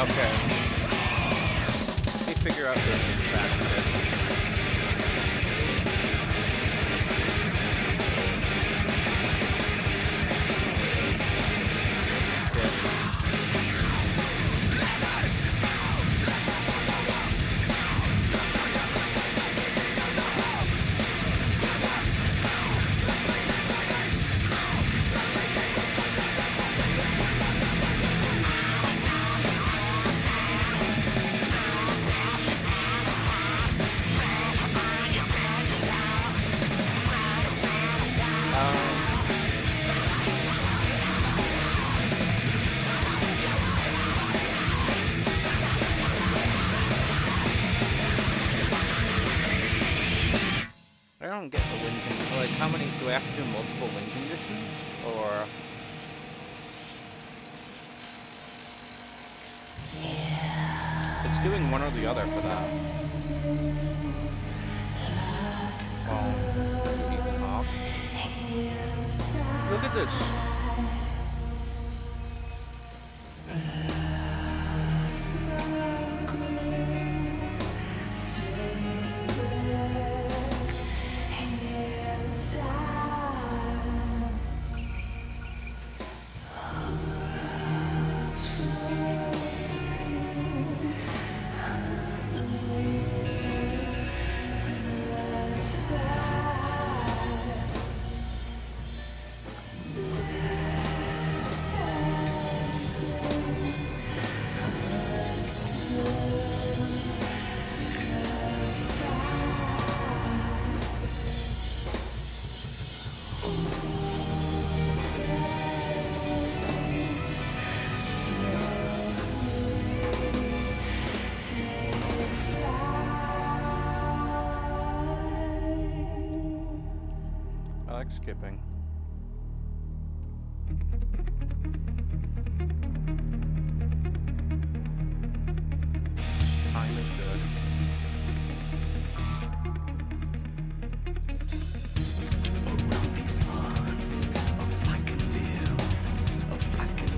Okay. Let me figure out this fact a bit. I don't get the win conditions. Like, how many? Do I have to do multiple win conditions? Or. It's doing one or the other for that. Oh. Look at this. I like skipping. Time is good. Around these parts, if I can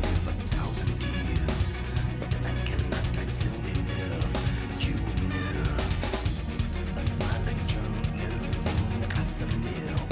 live 1,000 years, but I cannot die soon enough. You enough. A smiling drunkenness in a glass of milk.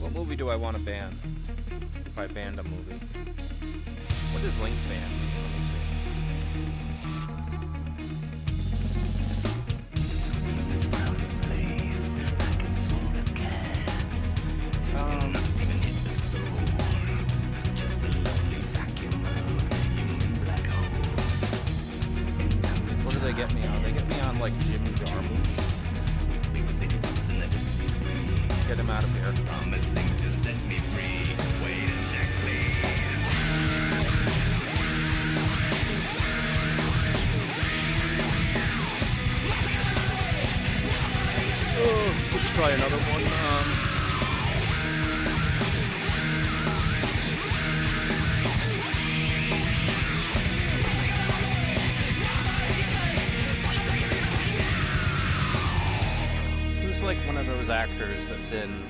What movie do I want to ban? If I banned a movie. What is link ban? Let me see. In this crowded place, I can swing a cat. Not even hit the soul. Just the lonely vacuum of human black holes. What do they get me on? They get me on like Jimmy Jar movies. Big city boots in the empty breeze. Get him out of here. Promising to set me free. Wait a check, please. Oh, let's try another one. Who's like one of those actors that's in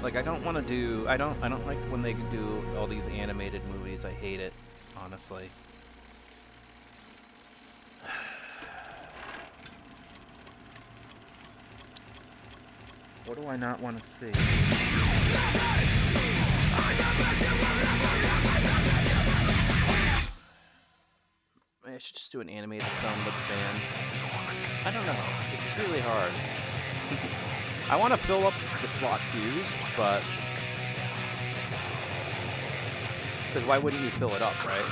like I don't want to do I don't like when they do all these animated movies. I hate it, honestly. What do I not want to see? I should just do an animated film that's banned. I don't know. It's really hard. I want to fill up the slots used, but... Because why wouldn't you fill it up, right?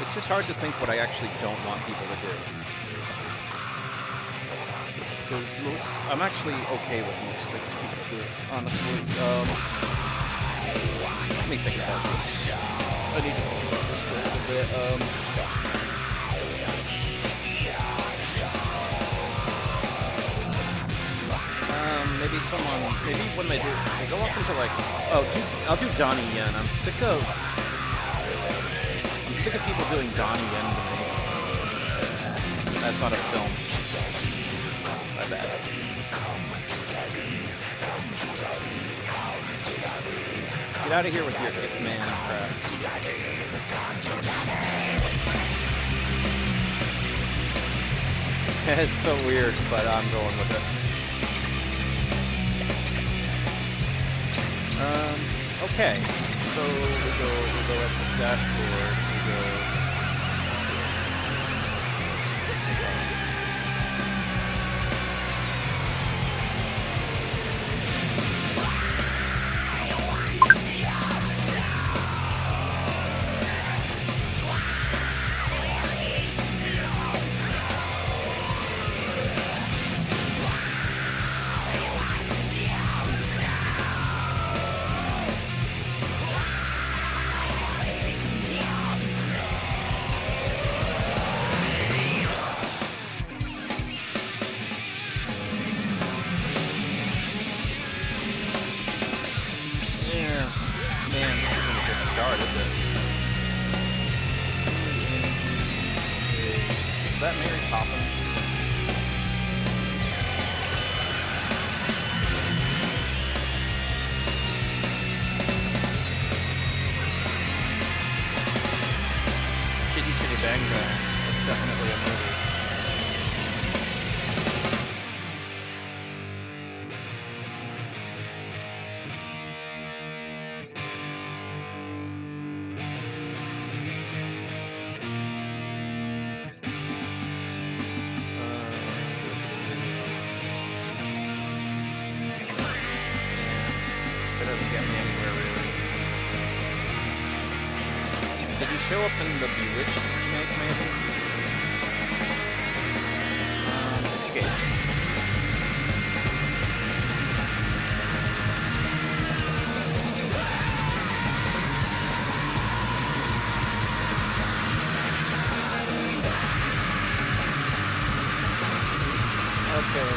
It's just hard to think what I actually don't want people to do. Because I'm actually okay with most things people do, honestly. Let me think about this. I need to think about this for a little bit. Maybe when they go up into like, I'll do Donnie Yen. I'm sick of people doing Donnie Yen to me. That's not a film. My bad. Get out of here with your Hitman crap. It's so weird, but I'm going with it. Okay, so we go up the dashboard, we go... Show up in the Bewitched remake, maybe? Escape. Okay.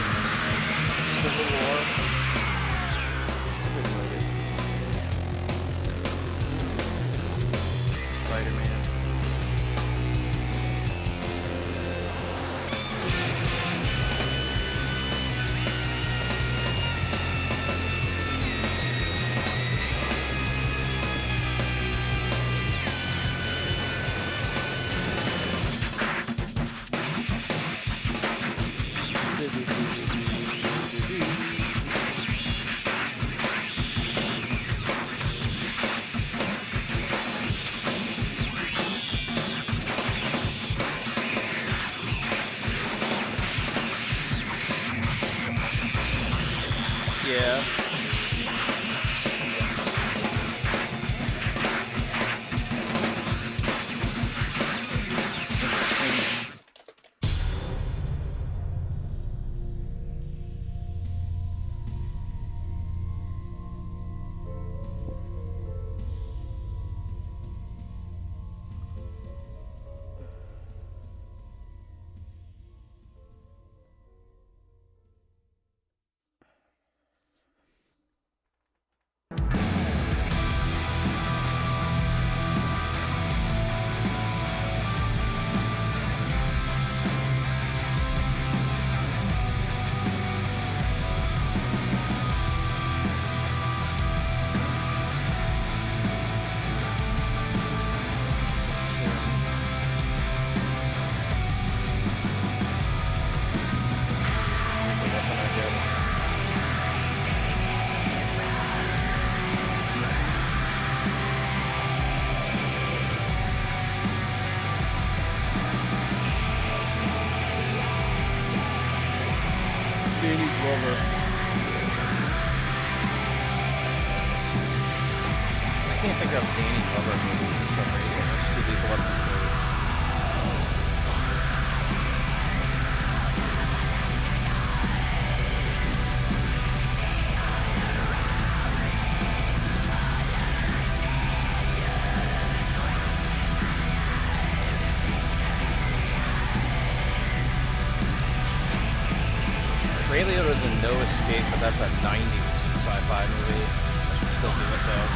Civil War. It's a good movie. Spider-Man. Yeah. I can't think of Danny Glover movies for some reason. There's two people up in the 1998, but that's a 90s sci-fi movie. I should still do it though.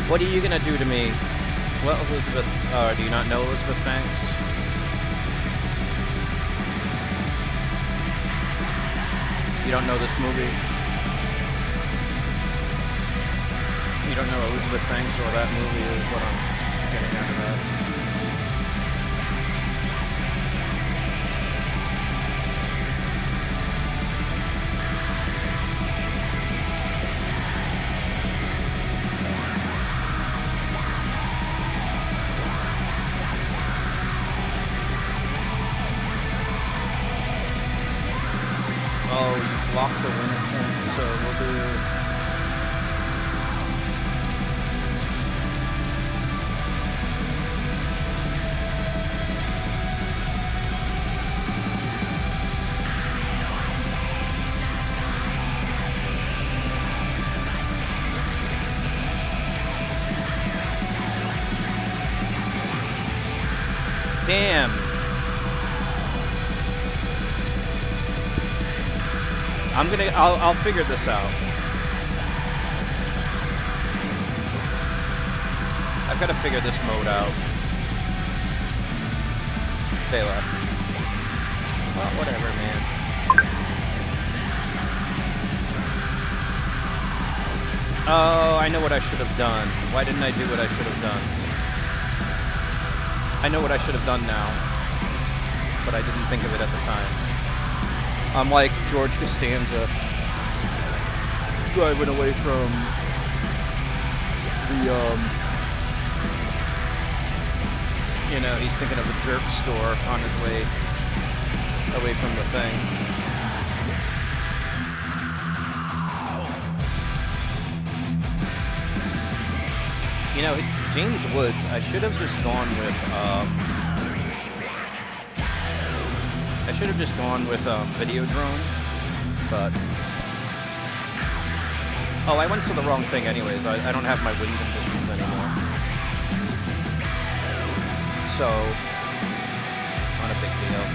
What are you gonna do to me? Well, Elizabeth, do you not know Elizabeth Banks? You don't know this movie? You don't know Elizabeth Banks or that movie is what I'm getting out of that. Oh, you blocked the winner thing, so we'll do... Damn! I'll figure this out. I've got to figure this mode out. Stay left. Well, whatever, man. Oh, I know what I should have done. Why didn't I do what I should have done? I know what I should have done now, but I didn't think of it at the time. I'm like George Costanza driving away from the, you know, he's thinking of a jerk store on his way away from the thing. You know, James Woods, I should have just gone with, Videodrome, but... Oh, I went to the wrong thing anyways. I don't have my wind conditions anymore. So, not a big deal.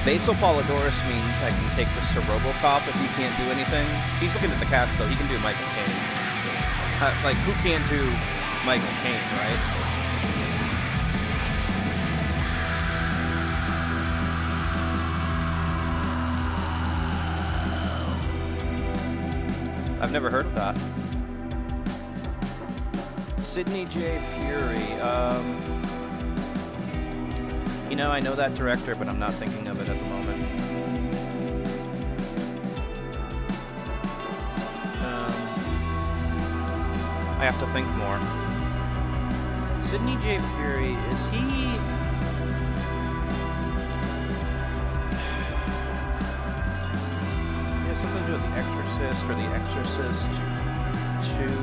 Basal Polydorus means I can take this to Robocop if he can't do anything. He's looking at the cats though, he can do Michael Caine. Like, who can't do Michael Caine, right? I've never heard of that. Sidney J. Fury, you know, I know that director, but I'm not thinking of it at the moment. I have to think more. Sidney J. Fury, is he... He has something to do with The Exorcist or The Exorcist 2.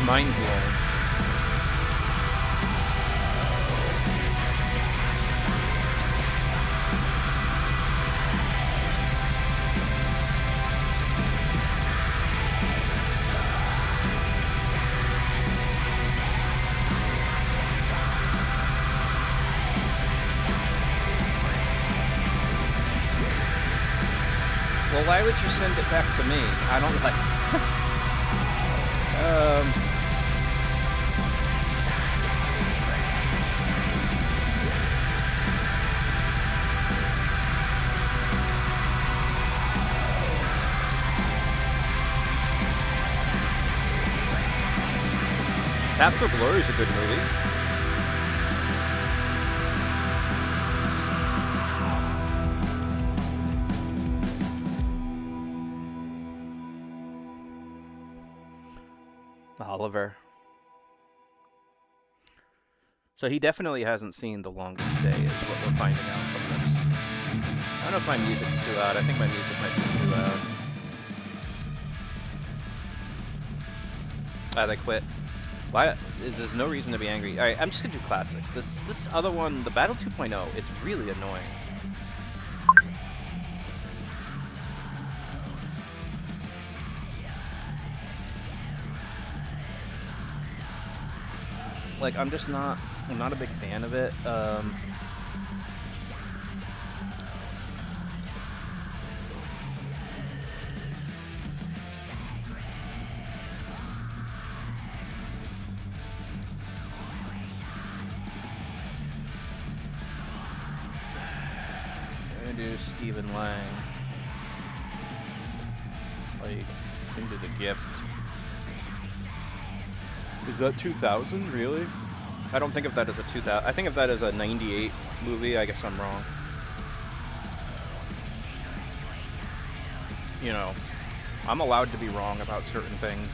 Mind blown. Well, why would you send it back to me? I don't like... Paths of Glory is a good movie. Oliver. So he definitely hasn't seen The Longest Day, is what we're finding out from this. I don't know if my music's too loud. I think my music might be too loud. Ah, they quit. Why? There's no reason to be angry. Alright, I'm just gonna do classic. This other one, the Battle 2.0, it's really annoying. Like, I'm not a big fan of it. I'm gonna do Stephen Lang. Like, into the gift. Is that 2000, really? I don't think of that as a 2000. I think of that as a 98 movie. I guess I'm wrong. You know, I'm allowed to be wrong about certain things.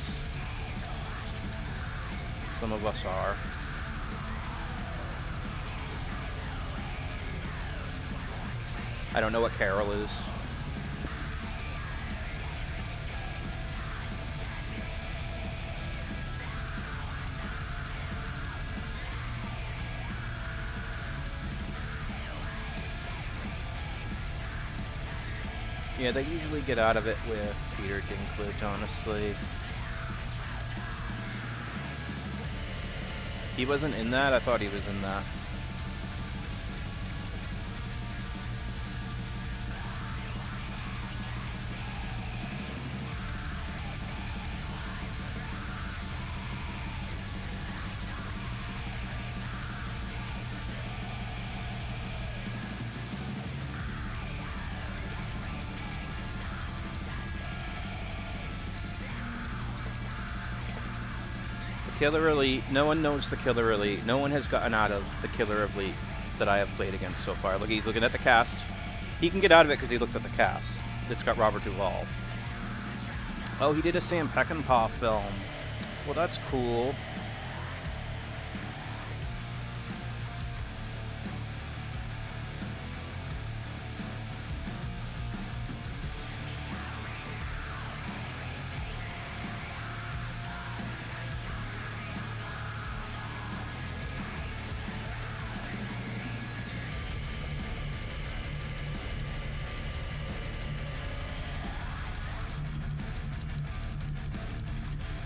Some of us are. I don't know what Carol is. Yeah, they usually get out of it with Peter Dinklage, honestly. He wasn't in that? I thought he was in that. Killer Elite, no one knows the Killer Elite. No one has gotten out of the Killer Elite that I have played against so far. Look, he's looking at the cast. He can get out of it because he looked at the cast. It's got Robert Duvall. Oh, he did a Sam Peckinpah film. Well, that's cool.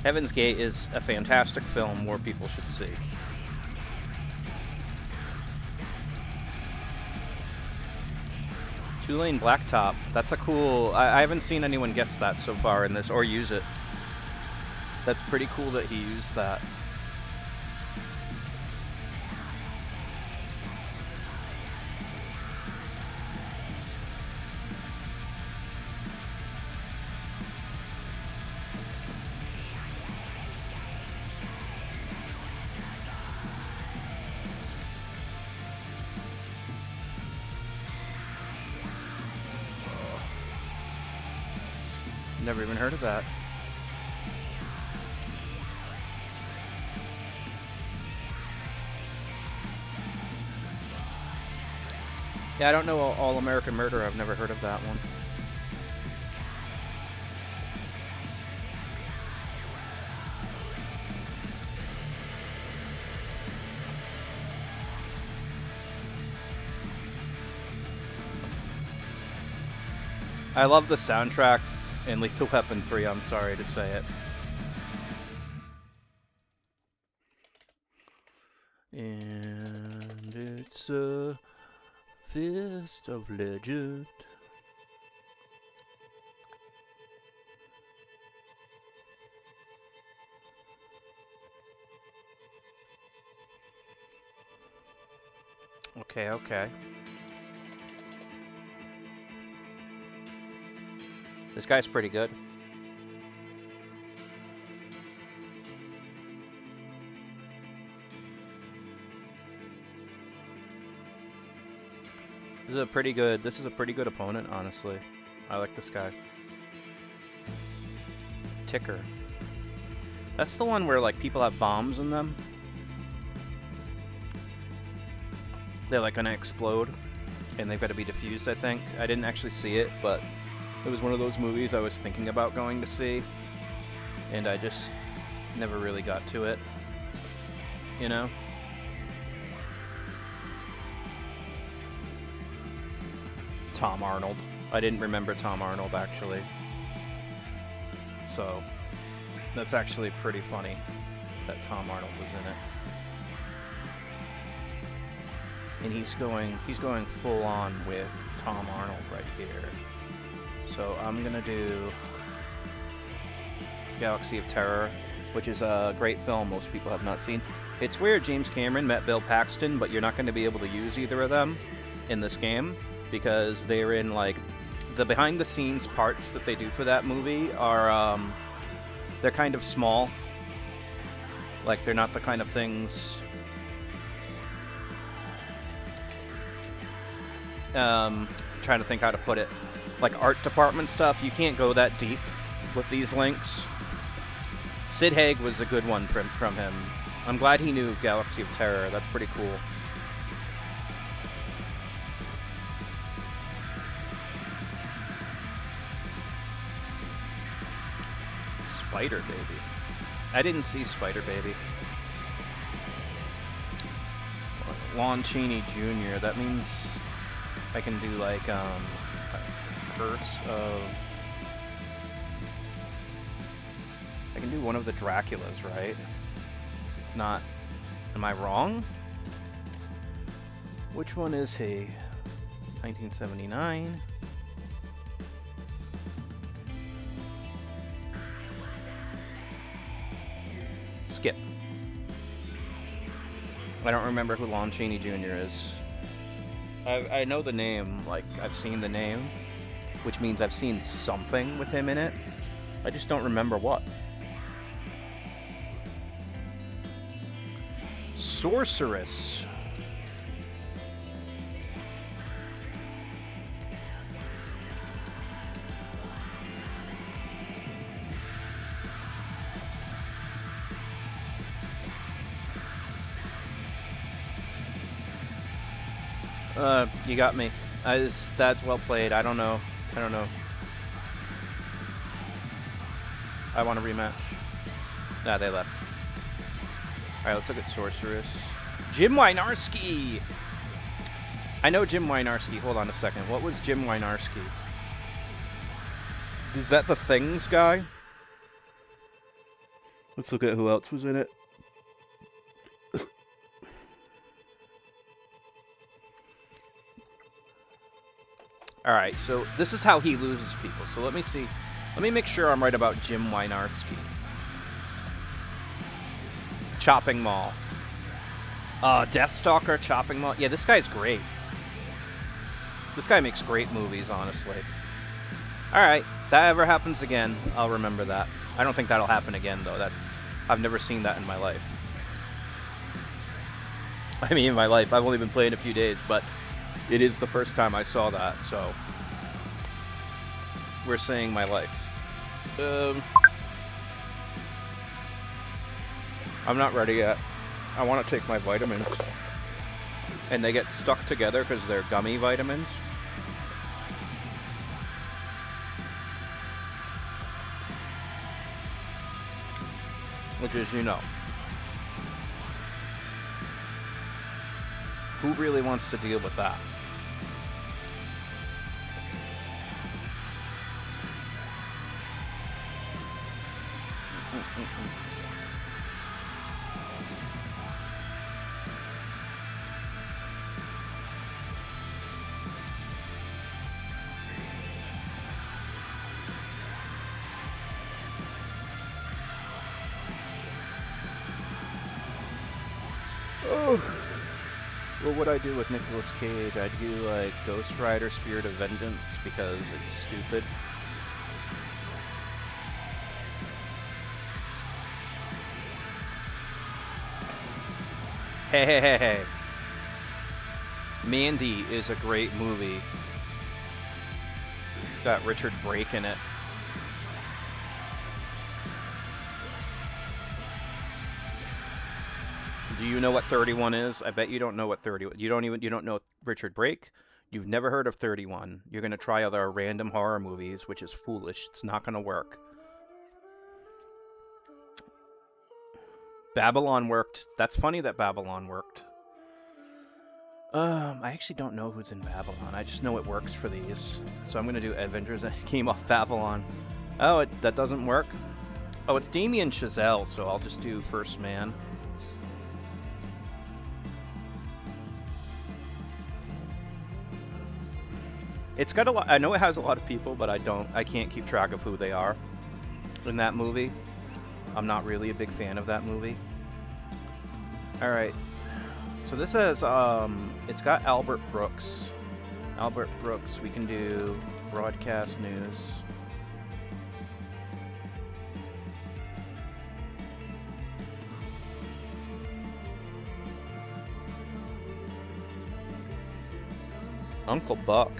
Heaven's Gate is a fantastic film more people should see. Two-lane blacktop. That's a cool... I haven't seen anyone guess that so far in this, or use it. That's pretty cool that he used that. Never even heard of that. Yeah, I don't know All American Murder. I've never heard of that one. I love the soundtrack in Lethal Weapon 3, I'm sorry to say it. And it's a Fist of Legend. Okay, okay. This guy's pretty good. This is a pretty good opponent, honestly. I like this guy. Ticker. That's the one where like people have bombs in them. They're like gonna explode and they've got to be defused, I think. I didn't actually see it, but it was one of those movies I was thinking about going to see, and I just never really got to it, you know? Tom Arnold. I didn't remember Tom Arnold, actually. So, that's actually pretty funny that Tom Arnold was in it. And he's going full on with Tom Arnold right here. So I'm gonna do Galaxy of Terror, which is a great film most people have not seen. It's where James Cameron met Bill Paxton, but you're not going to be able to use either of them in this game because they're in like the behind the scenes parts that they do for that movie are they're kind of small. Like they're not the kind of things trying to think how to put it. Like art department stuff, you can't go that deep with these links. Sid Haig was a good one from him. I'm glad he knew Galaxy of Terror. That's pretty cool. Spider Baby. I didn't see Spider Baby. Lon Chaney Jr. That means I can do like Curse of. I can do one of the Draculas, right? It's not. Am I wrong? Which one is he? 1979. Skip. I don't remember who Lon Chaney Jr. is. I know the name, like, I've seen the name, which means I've seen something with him in it. I just don't remember what. Sorceress. You got me. That's well played. I don't know. I want a rematch. Nah, they left. Alright, let's look at Sorceress. Jim Wynorski! I know Jim Wynorski. Hold on a second. What was Jim Wynorski? Is that the Things guy? Let's look at who else was in it. Alright, so this is how he loses people. So let me see. Let me make sure I'm right about Jim Wynorski. Chopping Mall. Deathstalker, Chopping Mall. Yeah, this guy's great. This guy makes great movies, honestly. Alright, that ever happens again, I'll remember that. I don't think that'll happen again, though. I've never seen that in my life. I mean, in my life. I've only been playing a few days, but it is the first time I saw that, so we're saying my life. I'm not ready yet. I want to take my vitamins. And they get stuck together because they're gummy vitamins. Which is, you know. Who really wants to deal with that? What would I do with Nicolas Cage? I'd do like Ghost Rider Spirit of Vengeance because it's stupid. Hey. Mandy is a great movie. It's got Richard Brake in it. Do you know what 31 is? I bet you don't know what 31. You don't know Richard Brake. You've never heard of 31. You're going to try other random horror movies, which is foolish. It's not going to work. Babylon worked. That's funny that Babylon worked. I actually don't know who's in Babylon. I just know it works for these. So I'm going to do Avengers Endgame off Babylon. Oh, that doesn't work? Oh, it's Damien Chazelle, so I'll just do First Man. It's got a lot. I know it has a lot of people, but I can't keep track of who they are in that movie. I'm not really a big fan of that movie. All right. So this has it's got Albert Brooks. Albert Brooks. We can do broadcast news. Uncle Buck.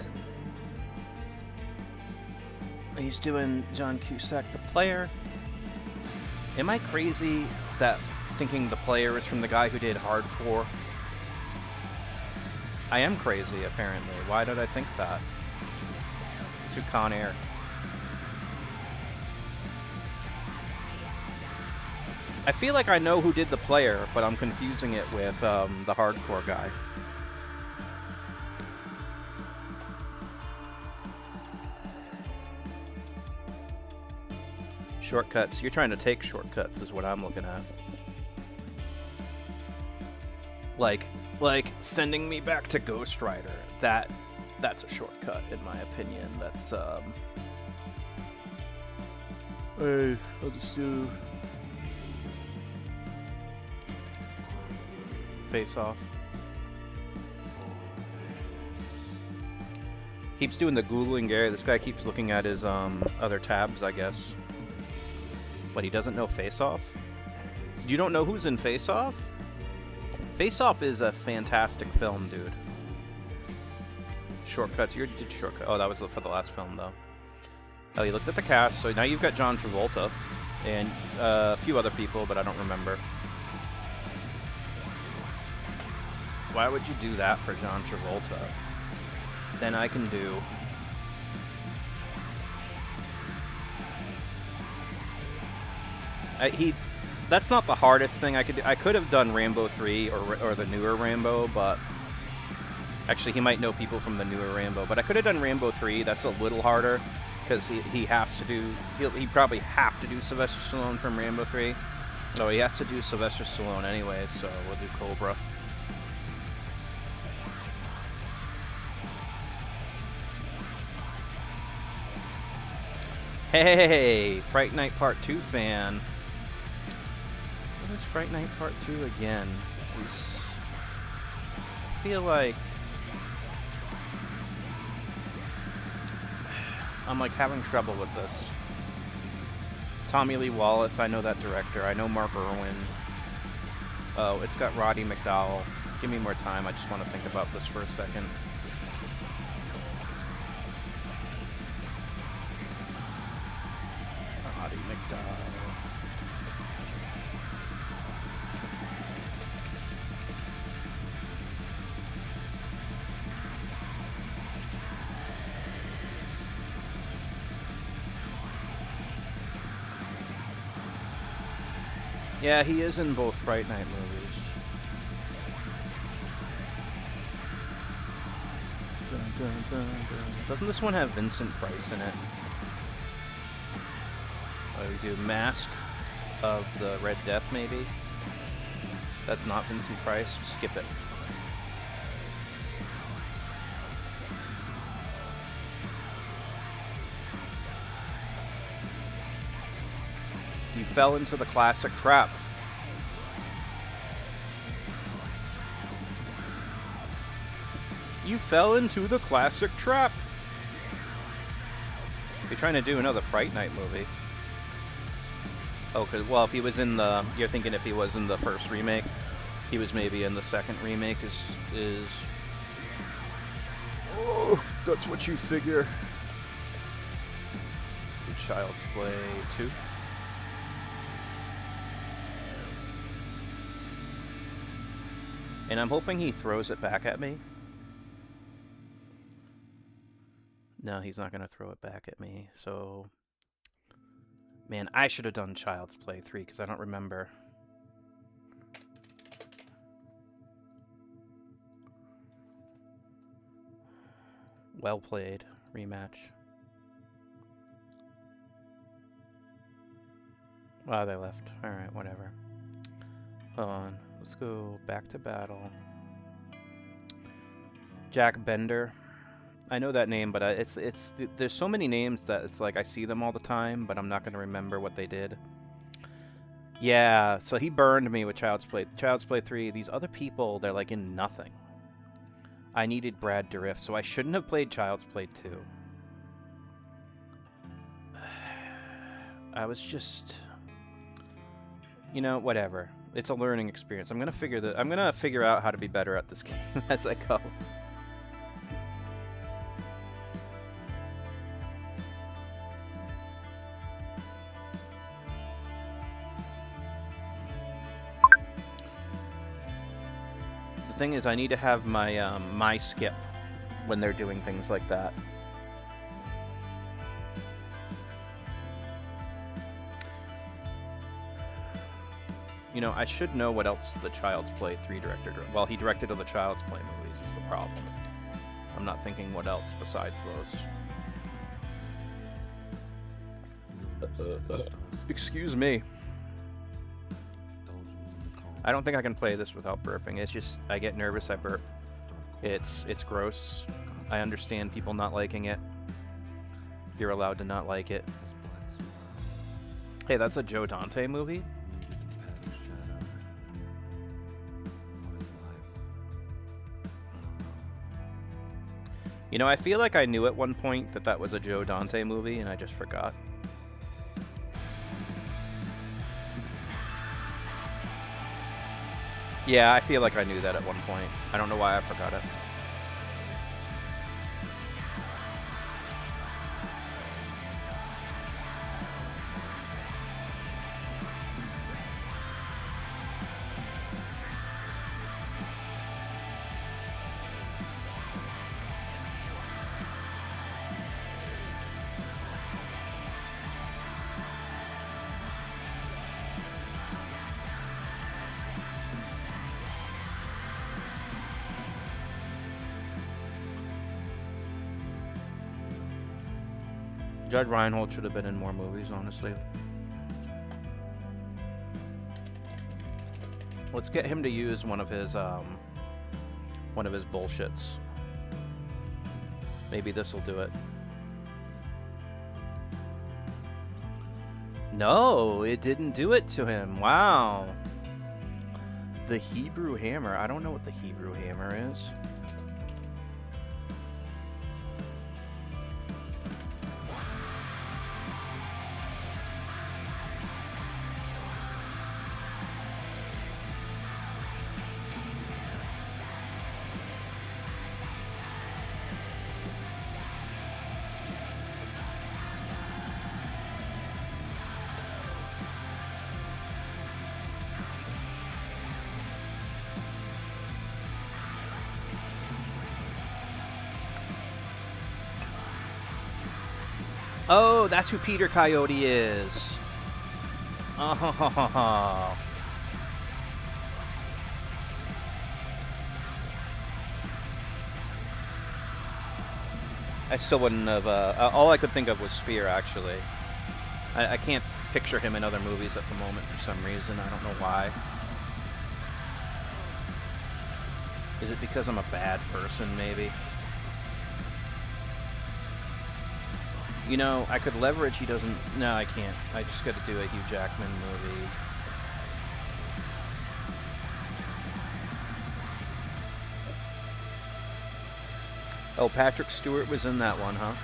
He's doing John Cusack, the player. Am I crazy that thinking the player is from the guy who did Hardcore? I am crazy, apparently. Why did I think that? To Con Air. I feel like I know who did the player, but I'm confusing it with the Hardcore guy. Shortcuts. You're trying to take shortcuts is what I'm looking at. Like sending me back to Ghost Rider. That's a shortcut in my opinion. That's hey, I'll just do Face Off. Keeps doing the Googling, Gary. This guy keeps looking at his other tabs, I guess. But he doesn't know Face Off? You don't know who's in Face Off? Face Off is a fantastic film, dude. Shortcuts. You already did Shortcut. Oh, that was for the last film, though. Oh, you looked at the cast. So now you've got John Travolta. And a few other people, but I don't remember. Why would you do that for John Travolta? Then I can do... That's not the hardest thing I could do. I could have done Rambo 3 or the newer Rambo, but actually he might know people from the newer Rambo. But I could have done Rambo 3. That's a little harder because he has to do. He probably have to do Sylvester Stallone from Rambo 3. No, he has to do Sylvester Stallone anyway, so we'll do Cobra. Hey, Fright Night Part 2 fan. What is Fright Night Part 2 again? I feel like I'm like having trouble with this. Tommy Lee Wallace, I know that director. I know Mark Irwin. Oh, it's got Roddy McDowell. Give me more time. I just want to think about this for a second. Roddy McDowell. Yeah, he is in both Fright Night movies. Dun, dun, dun, dun. Doesn't this one have Vincent Price in it? Oh, we do Mask of the Red Death, maybe? That's not Vincent Price. Skip it. You fell into the classic trap. You fell into the classic trap. You're trying to do another Fright Night movie. Oh, cause well, if he was in the, you're thinking if he was in the first remake, he was maybe in the second remake. Is Oh, that's what you figure. Child's Play 2. And I'm hoping he throws it back at me. No, he's not going to throw it back at me, so... Man, I should have done Child's Play 3, because I don't remember. Well played. Rematch. Oh, they left. Alright, whatever. Hold on. Let's go back to battle. Jack Bender. I know that name, but there's so many names that it's like I see them all the time, but I'm not going to remember what they did. Yeah, so he burned me with Child's Play. Child's Play 3, these other people, they're like in nothing. I needed Brad Dourif, so I shouldn't have played Child's Play 2. I was just... You know, whatever. It's a learning experience. I'm gonna figure out how to be better at this game as I go. The thing is, I need to have my my skip when they're doing things like that. You know, I should know what else the Child's Play 3 director... Well, he directed all the Child's Play movies is the problem. I'm not thinking what else besides those. Excuse me. I don't think I can play this without burping. It's just, I get nervous, I burp. It's gross. I understand people not liking it. You're allowed to not like it. Hey, that's a Joe Dante movie? You know, I feel like I knew at one point that that was a Joe Dante movie, and I just forgot. Yeah, I feel like I knew that at one point. I don't know why I forgot it. Judge Reinhold should have been in more movies, honestly. Let's get him to use one of his bullshits. Maybe this will do it. No, it didn't do it to him. Wow. The Hebrew Hammer. I don't know what the Hebrew Hammer is. Oh, that's who Peter Coyote is. Oh. I still wouldn't have... all I could think of was Sphere, actually. I can't picture him in other movies at the moment for some reason. I don't know why. Is it because I'm a bad person, maybe? You know, I could leverage he doesn't... No, I can't. I just got to do a Hugh Jackman movie. Oh, Patrick Stewart was in that one, huh?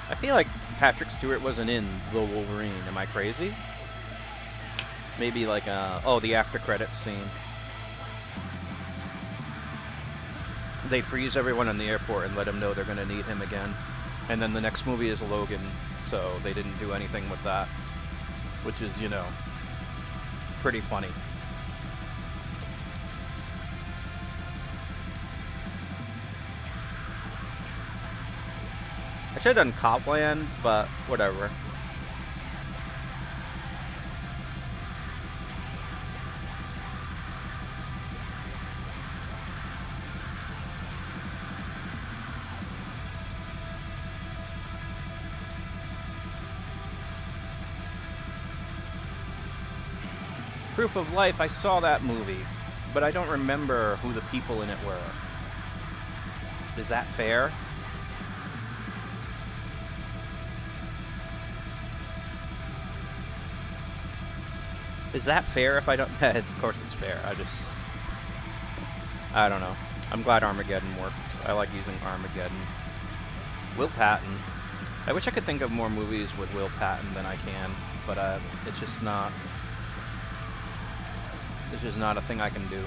I feel like Patrick Stewart wasn't in The Wolverine. Am I crazy? Maybe like, oh, the after credits scene. they freeze everyone in the airport and let him know they're going to need him again. And then the next movie is Logan, so they didn't do anything with that, which is, you know, pretty funny. I should have done Copland, but whatever. Proof of Life, I saw that movie, but I don't remember who the people in it were. Is that fair? Is that fair if I don't... Of course it's fair. I don't know. I'm glad Armageddon worked. I like using Armageddon. Will Patton. I wish I could think of more movies with Will Patton than I can, but it's just not... It's just not a thing I can do.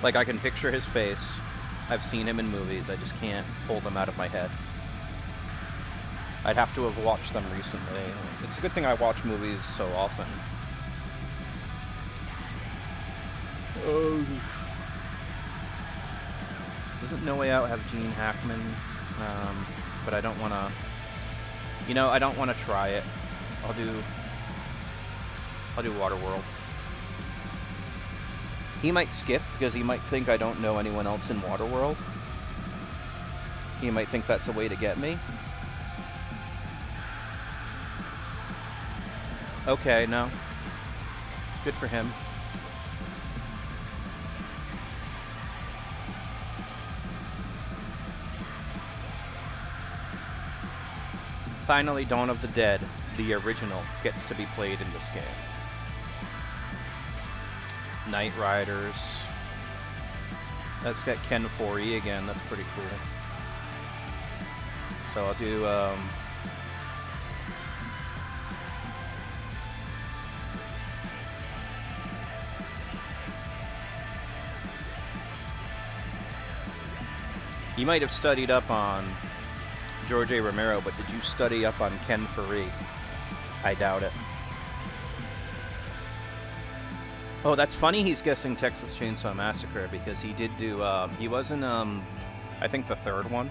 Like, I can picture his face. I've seen him in movies. I just can't pull them out of my head. I'd have to have watched them recently. It's a good thing I watch movies so often. Oh. Doesn't No Way Out have Gene Hackman? But I don't want to... You know, I don't want to try it. I'll do Waterworld. He might skip because he might think I don't know anyone else in Waterworld. He might think that's a way to get me. Okay, no. Good for him. Finally, Dawn of the Dead, the original, gets to be played in this game. Night Riders. That's got Ken Foree again. That's pretty cool. So I'll do you might have studied up on George A. Romero, but did you study up on Ken Foree? I doubt it. Oh, that's funny he's guessing Texas Chainsaw Massacre, because he did do, he was in, I think the third one.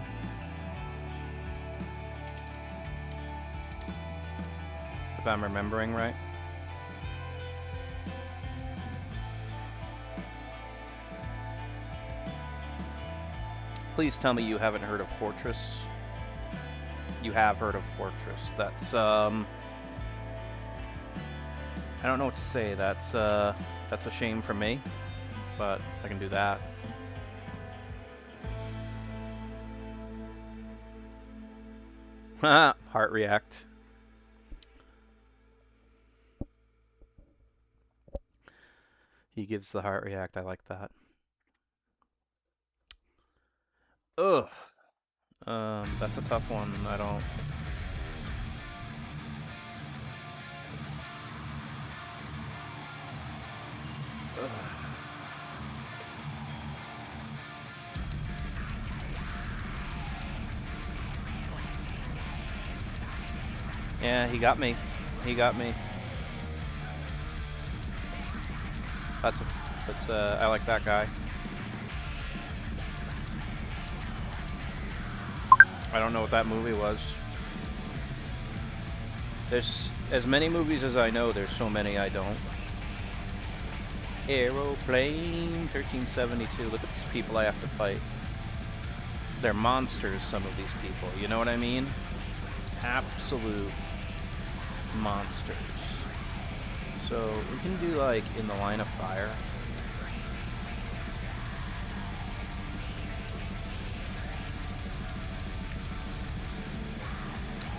If I'm remembering right. Please tell me you haven't heard of Fortress. You have heard of Fortress. That's, I don't know what to say. That's a shame for me, but I can do that. Heart react. He gives the heart react. I like that. Ugh. That's a tough one. I don't... Ugh. Yeah, he got me. He got me. I like that guy. I don't know what that movie was. There's as many movies as I know, there's so many I don't. Aeroplane 1372. Look at these people I have to fight. They're monsters, some of these people. You know what I mean? Absolute monsters. So we can do like In the Line of Fire.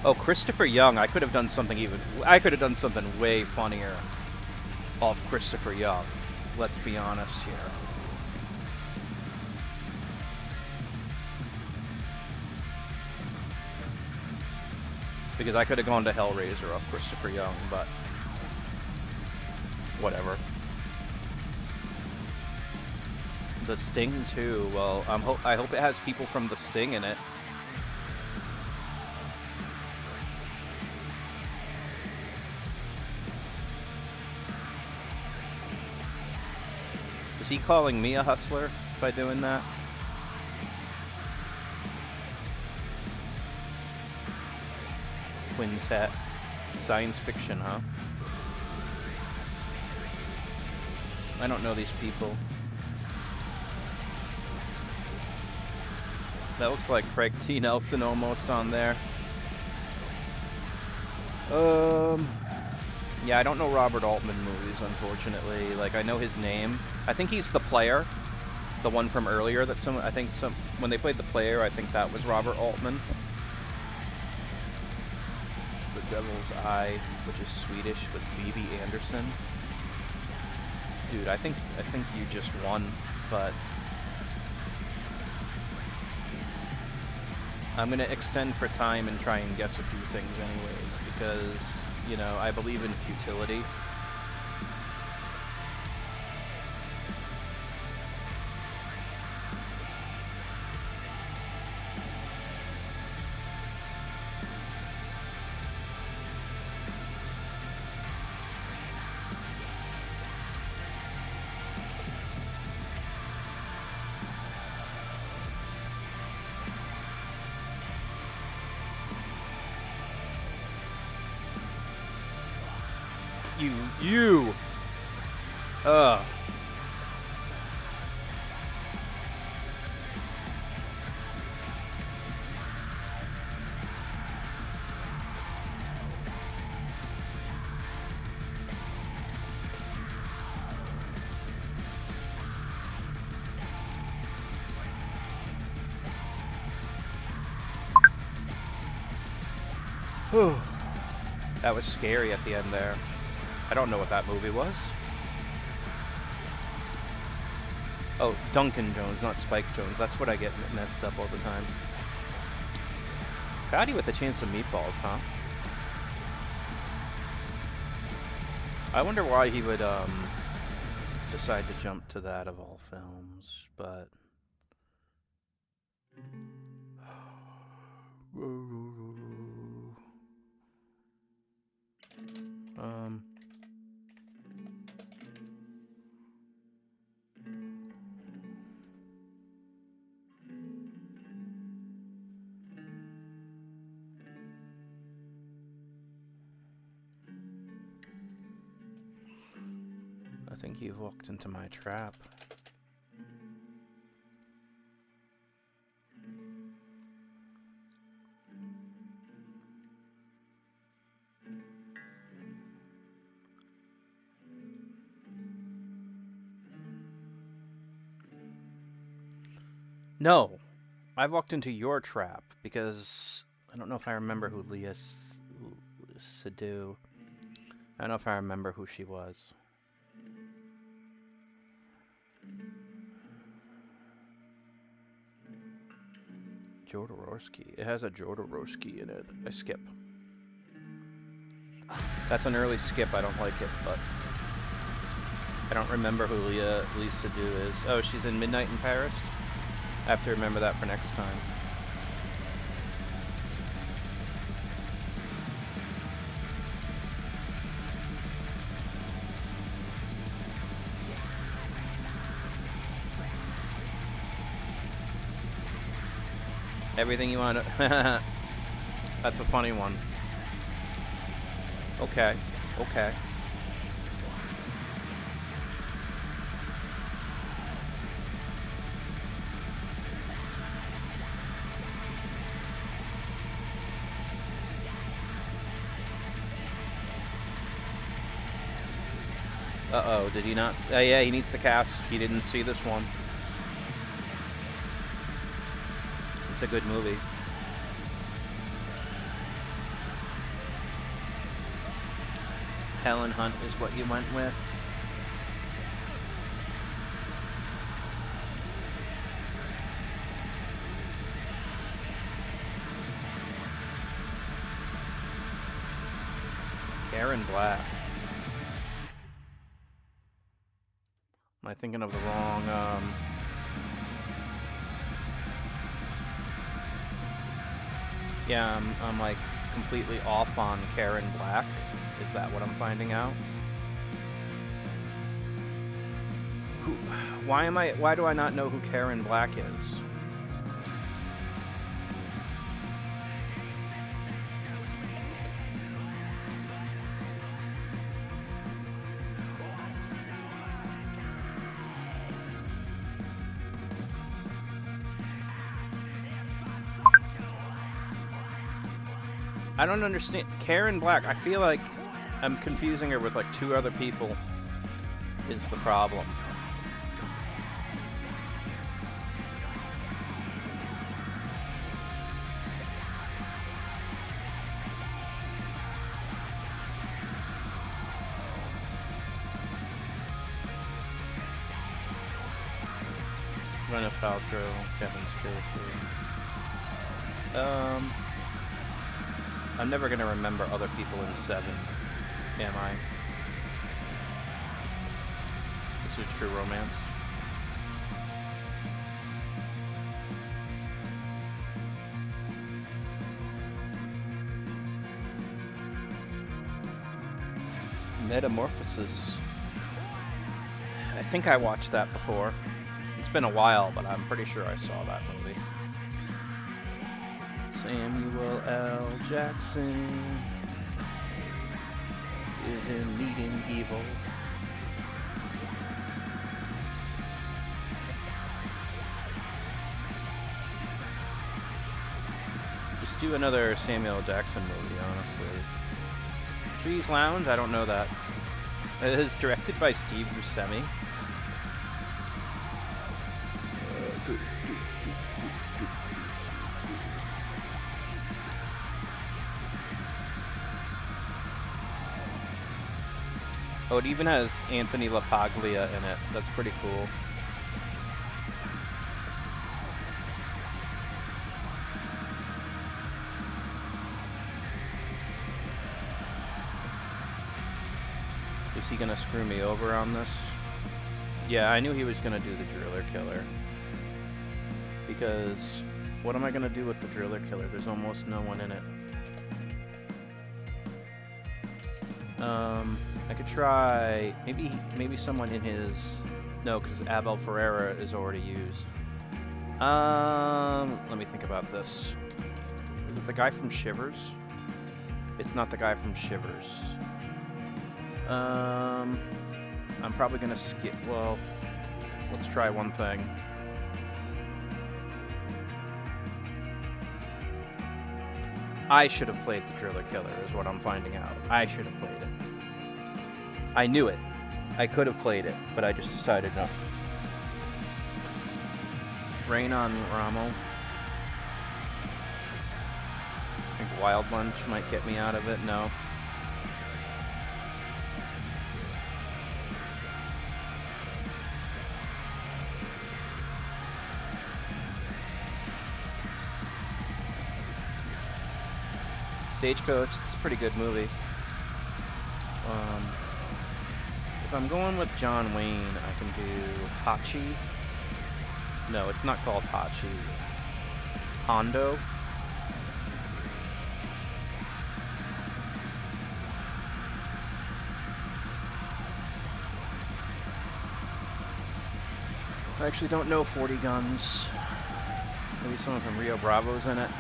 Oh, Christopher Young. I could have done something way funnier off Christopher Young. Let's be honest here. Because I could have gone to Hellraiser off Christopher Young, but whatever. The Sting too. Well, I hope it has people from The Sting in it. Is he calling me a hustler by doing that? Quintet. Science fiction, huh? I don't know these people. That looks like Craig T. Nelson almost on there. Yeah, I don't know Robert Altman movies, unfortunately. Like, I know his name. I think he's the player. The one from earlier that when they played the player, I think that was Robert Altman. The Devil's Eye, which is Swedish, with B.B. Anderson. Dude, I think you just won, but I'm gonna extend for time and try and guess a few things anyways, because, you know, I believe in futility. You! Ugh. Whew. That was scary at the end there. I don't know what that movie was. Oh, Duncan Jones, not Spike Jones. That's what I get messed up all the time. Fatty with a chance of meatballs, huh? I wonder why he would decide to jump to that of all films, but I think you've walked into my trap. No, I've walked into your trap because I don't know if I remember who Leah Seydoux. I don't know if I remember who she was. Jodorowsky. It has a Jodorowsky in it. I skip. That's an early skip. I don't like it, but I don't remember who Leah Seydoux is. Oh, she's in Midnight in Paris? I have to remember that for next time. Everything you want to... That's a funny one. Okay, okay. Uh-oh, did he not... yeah, he needs the cast. He didn't see this one. It's a good movie. Helen Hunt is what you went with. Karen Black. Am I thinking of the wrong, Yeah, I'm like completely off on Karen Black. Is that what I'm finding out? Why do I not know who Karen Black is? I don't understand. Karen Black, I feel like I'm confusing her with like 2 other people is the problem. Gwyneth Paltrow, Kevin Spacey. I'm never gonna remember other people in 7, am I? This is True Romance. Metamorphosis. I think I watched that before. It's been a while, but I'm pretty sure I saw that movie. Samuel L. Jackson is in Meeting Evil. Just do another Samuel L. Jackson movie, honestly. Trees Lounge? I don't know that. It is directed by Steve Buscemi. Oh, it even has Anthony LaPaglia in it. That's pretty cool. Is he gonna screw me over on this? Yeah, I knew he was gonna do the Driller Killer. Because what am I gonna do with the Driller Killer? There's almost no one in it. I could try maybe someone in his. No, because Abel Ferreira is already used. Let me think about this. Is it the guy from Shivers? It's not the guy from Shivers. I'm probably gonna skip. Well, let's try one thing. I should have played the Driller Killer, is what I'm finding out. I should have played it. I knew it. I could have played it, but I just decided no. Rain on Ramo. I think Wild Lunch might get me out of it. No. Stagecoach, it's a pretty good movie. If I'm going with John Wayne, I can do Hachi. No, it's not called Hachi. Hondo. I actually don't know 40 Guns. Maybe someone from Rio Bravo's in it.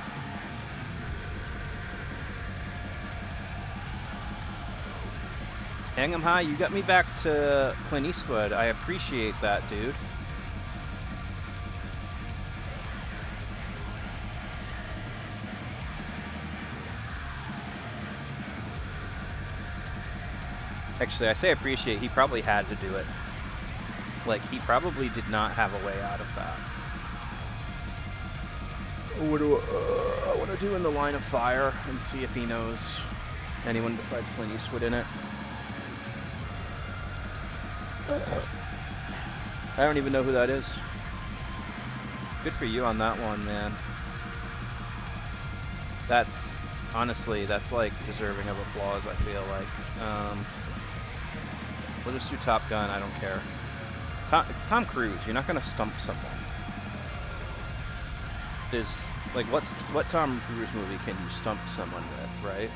Hang 'em high, you got me back to Clint Eastwood. I appreciate that, dude. Actually, I say appreciate, he probably had to do it. Like, he probably did not have a way out of that. What do I want to do In the Line of Fire and see if he knows anyone besides Clint Eastwood in it. I don't even know who that is. Good for you on that one, man. That's, honestly, that's like deserving of applause, I feel like. We'll just do Top Gun, I don't care. It's Tom Cruise, you're not gonna stump someone. Like, what Tom Cruise movie can you stump someone with, right?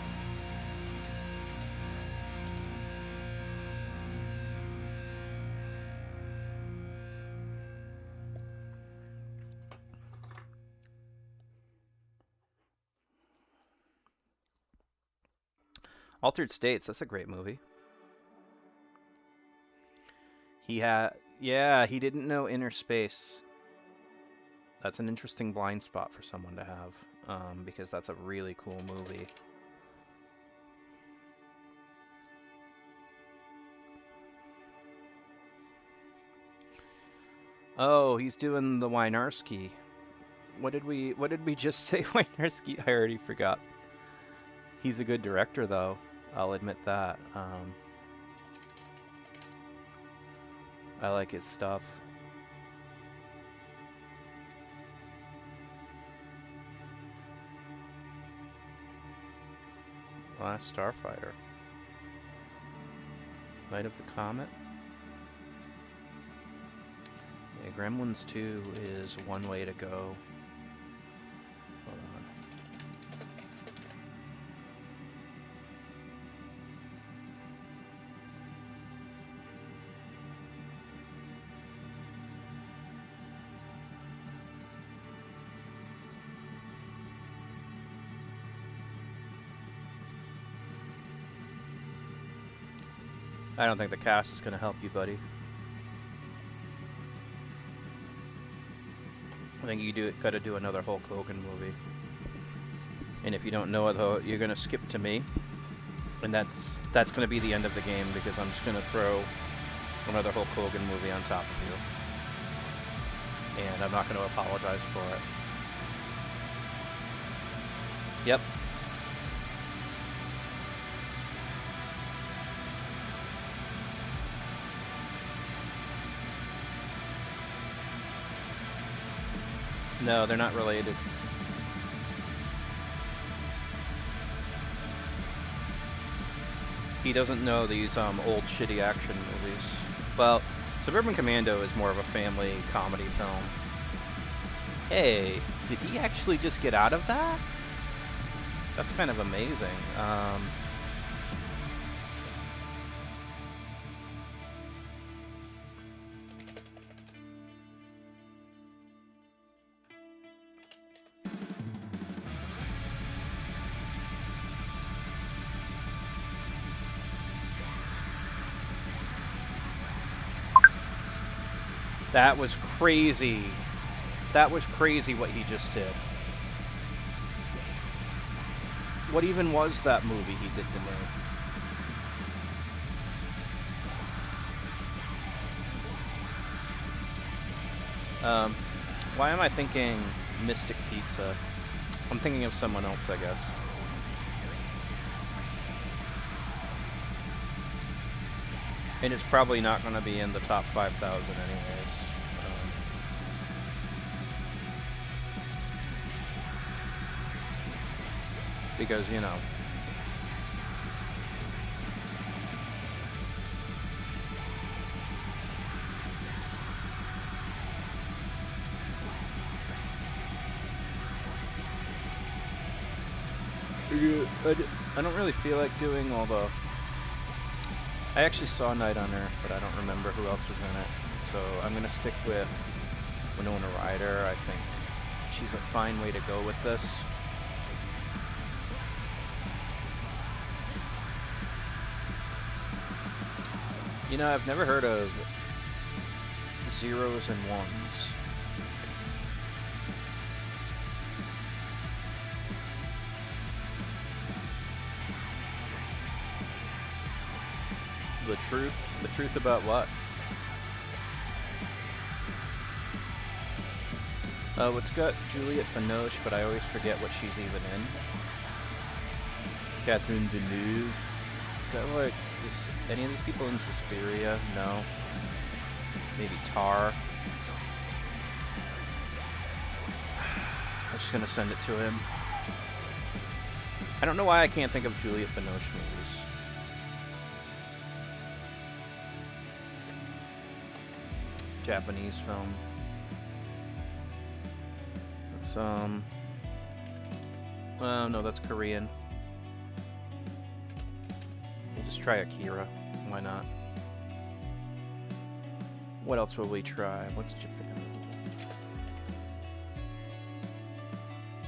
Altered States, that's a great movie. Yeah, he didn't know Inner Space. That's an interesting blind spot for someone to have, because that's a really cool movie. Oh, he's doing the Wynarski. What did we just say, Wynarski? I already forgot. He's a good director, though. I'll admit that. I like his stuff. Last Starfighter. Night of the Comet. Yeah, Gremlins 2 is one way to go. Hold on. I don't think the cast is going to help you, buddy. I think you got to do another Hulk Hogan movie. And if you don't know it, though, you're going to skip to me. And that's going to be the end of the game, because I'm just going to throw another Hulk Hogan movie on top of you. And I'm not going to apologize for it. Yep. No, they're not related. He doesn't know these old shitty action movies. Well, Suburban Commando is more of a family comedy film. Hey, did he actually just get out of that? That's kind of amazing. That was crazy. That was crazy what he just did. What even was that movie he did to me? Why am I thinking Mystic Pizza? I'm thinking of someone else, I guess. And it's probably not going to be in the top 5,000 anyways. Because, you know. I don't really feel like doing all the... I actually saw Night on Earth, but I don't remember who else was in it. So I'm going to stick with Winona Ryder. I think she's a fine way to go with this. You know, I've never heard of Zeros and Ones. The truth? The truth about what? Oh, it's got Juliette Binoche, but I always forget what she's even in. Catherine Deneuve. Is that like... Is any of these people in Suspiria? No. Maybe Tar. I'm just gonna send it to him. I don't know why I can't think of Juliette Binoche movies. Japanese film. Let's Oh, no, that's Korean. We'll just try Akira. Why not? What else will we try? What's Japan?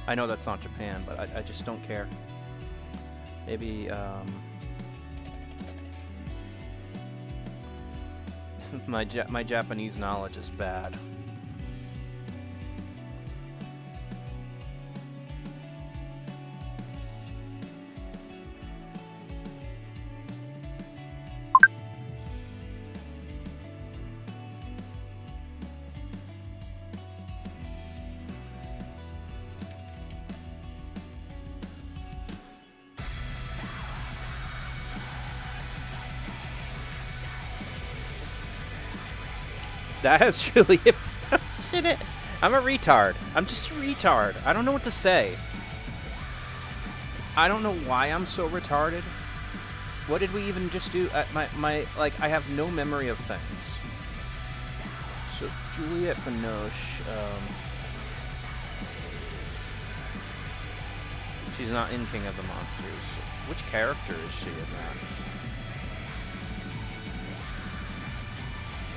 I know that's not Japan, but I just don't care. Maybe, my Japanese knowledge is bad. That has Juliet. Shit. I'm a retard. I'm just a retard. I don't know what to say. I don't know why I'm so retarded. What did we even just do? Like, I have no memory of things. So, Juliette Binoche, she's not in King of the Monsters. Which character is she in that?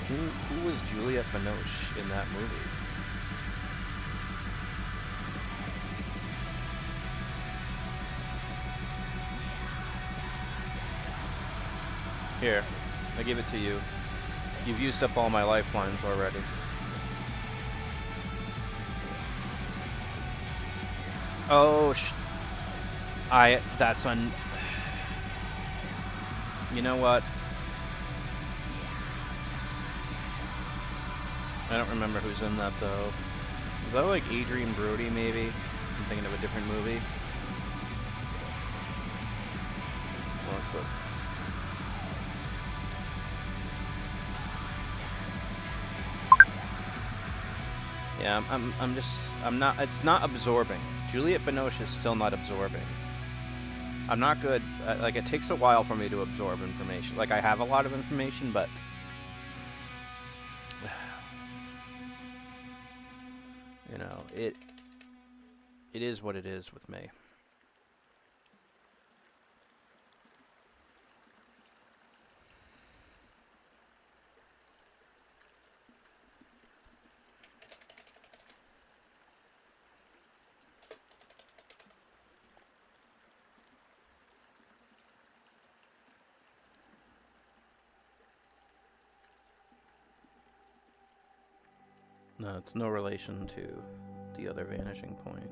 Who was Juliette Binoche in that movie? Here, I give it to you. You've used up all my lifelines already. Oh, that's on. You know what? I don't remember who's in that though. Is that like Adrian Brody maybe? I'm thinking of a different movie. Let's look. Yeah, I'm not, it's not absorbing. Juliette Binoche is still not absorbing. I'm not good, like it takes a while for me to absorb information. Like I have a lot of information, but you know, it is what it is with me. No, it's no relation to the other vanishing point.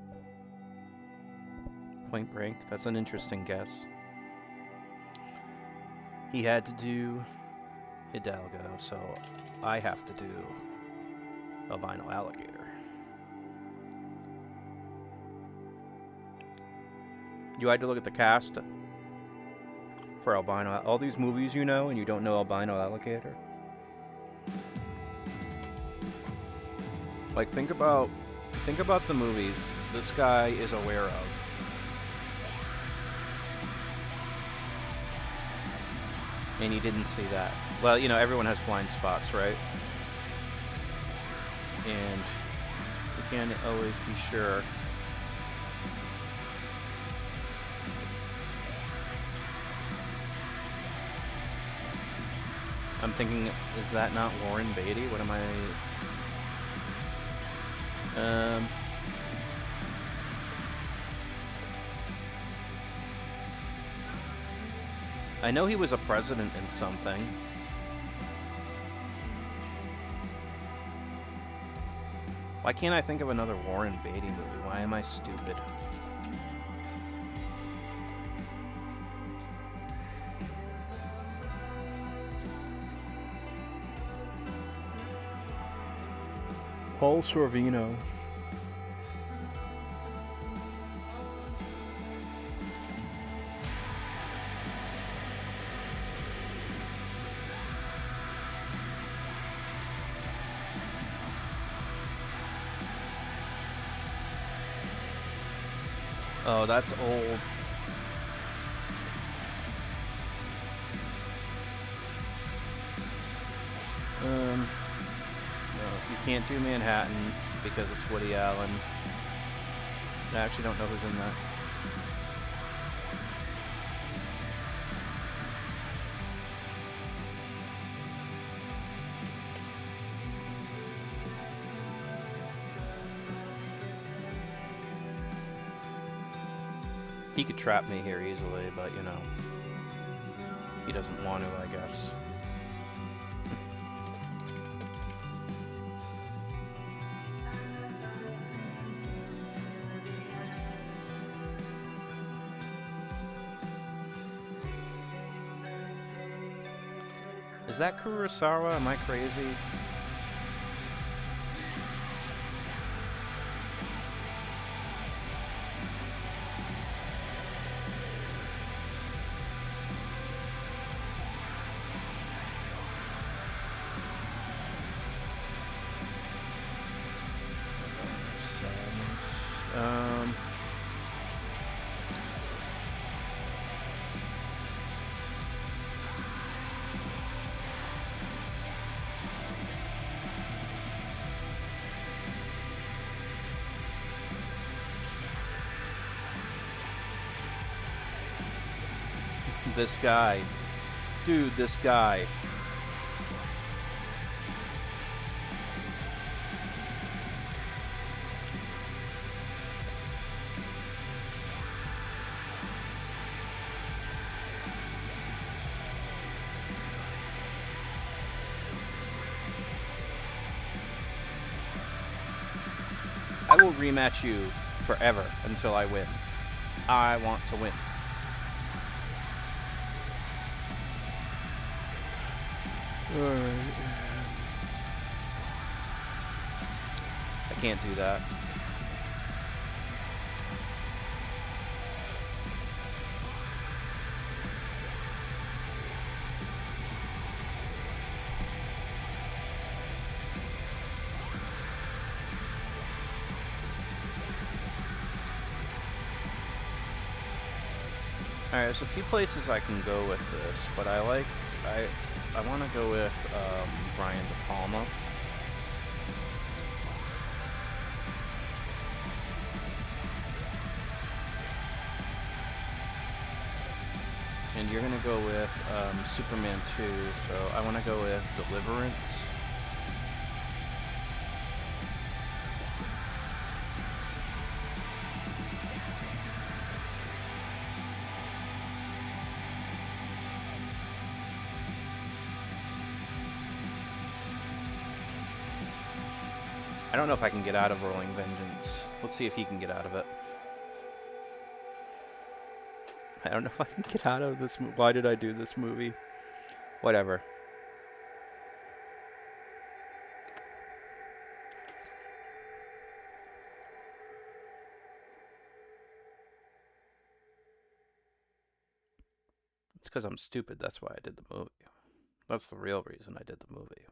Point Break, that's an interesting guess. He had to do Hidalgo, so I have to do Albino Alligator. You had to look at the cast for Albino, all these movies you know, and you don't know Albino Alligator? Like, think about the movies this guy is aware of. And he didn't see that. Well, you know, everyone has blind spots, right? And you can't always be sure. I'm thinking, is that not Warren Beatty? What am I... I know he was a president in something. Why can't I think of another Warren Beatty movie? Why am I stupid? Paul Sorvino. Oh, that's old. No, you can't do Manhattan because it's Woody Allen. I actually don't know who's in that. He could trap me here easily, but you know, he doesn't want to, I guess. Is that Kurosawa? Am I crazy? This guy. Dude, this guy. I will rematch you forever until I win. I want to win. Alright. I can't do that. Alright, there's a few places I can go with this, but I want to go with Brian De Palma. And you're going to go with Superman 2, so I want to go with Deliverance. I don't know if I can get out of Rolling Vengeance. Let's see if he can get out of it. I don't know if I can get out of this. Why did I do this movie? Whatever. It's because I'm stupid. That's why I did the movie. That's the real reason I did the movie.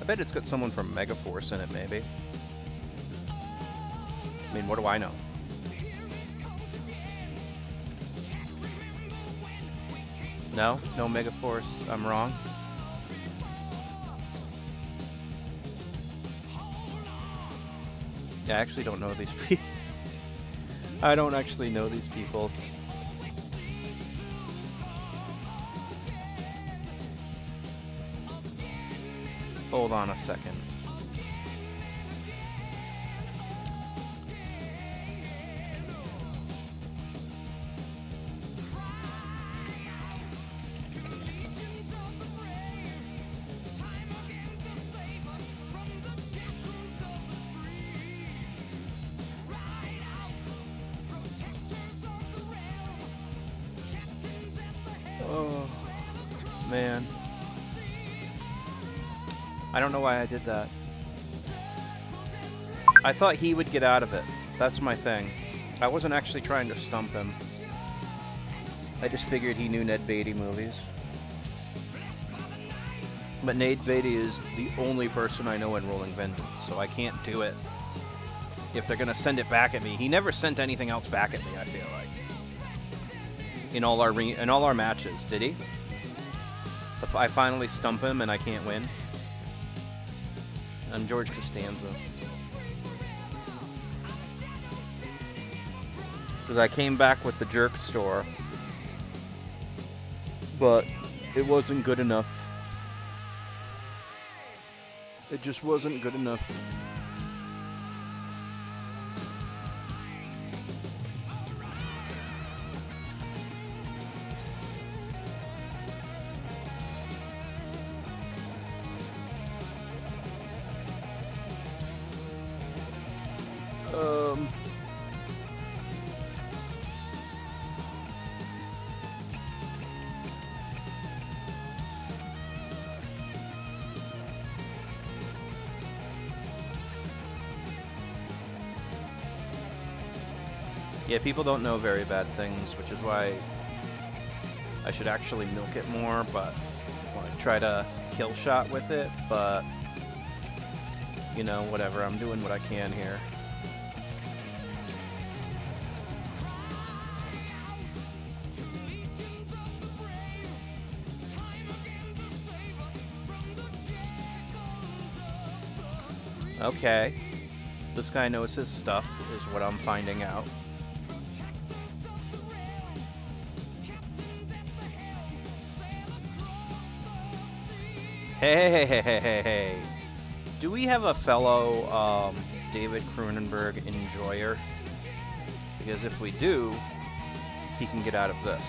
I bet it's got someone from Megaforce in it, maybe. I mean, what do I know? No? No Megaforce? I'm wrong? Yeah, I actually don't know these people. I don't actually know these people. Hold on a second. Oh, man. I don't know why I did that. I thought he would get out of it. That's my thing. I wasn't actually trying to stump him. I just figured he knew Ned Beatty movies. But Ned Beatty is the only person I know in Rolling Vengeance, so I can't do it if they're gonna send it back at me. He never sent anything else back at me, I feel like. In all our matches, did he? If I finally stump him and I can't win. I'm George Costanza. Because I came back with the jerk store, but it wasn't good enough. It just wasn't good enough. Yeah, people don't know very bad things, which is why I should actually milk it more, but I try to kill shot with it, but you know, whatever, I'm doing what I can here. Okay, this guy knows his stuff, is what I'm finding out. Hey. Do we have a fellow David Cronenberg enjoyer? Because if we do, he can get out of this.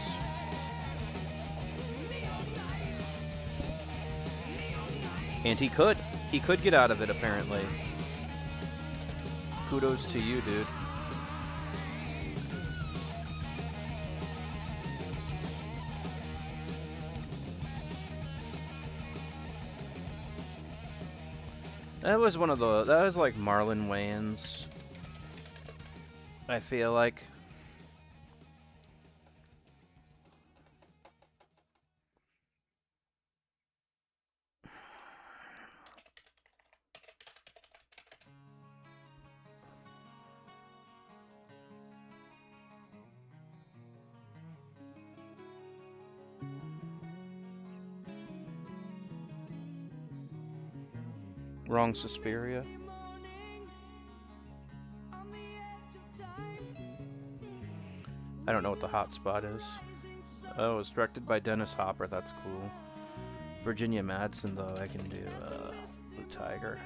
And he could. He could get out of it, apparently. Kudos to you, dude. That was one of the... That was like Marlon Wayans. I feel like. Wrong Suspiria. I don't know what the hotspot is. Oh, it's directed by Dennis Hopper. That's cool. Virginia Madsen, though, I can do Blue Tiger.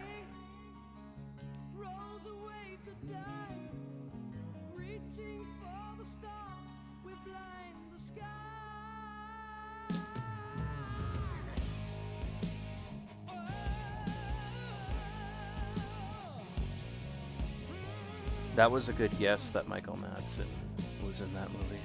That was a good guess that Michael Madsen was in that movie.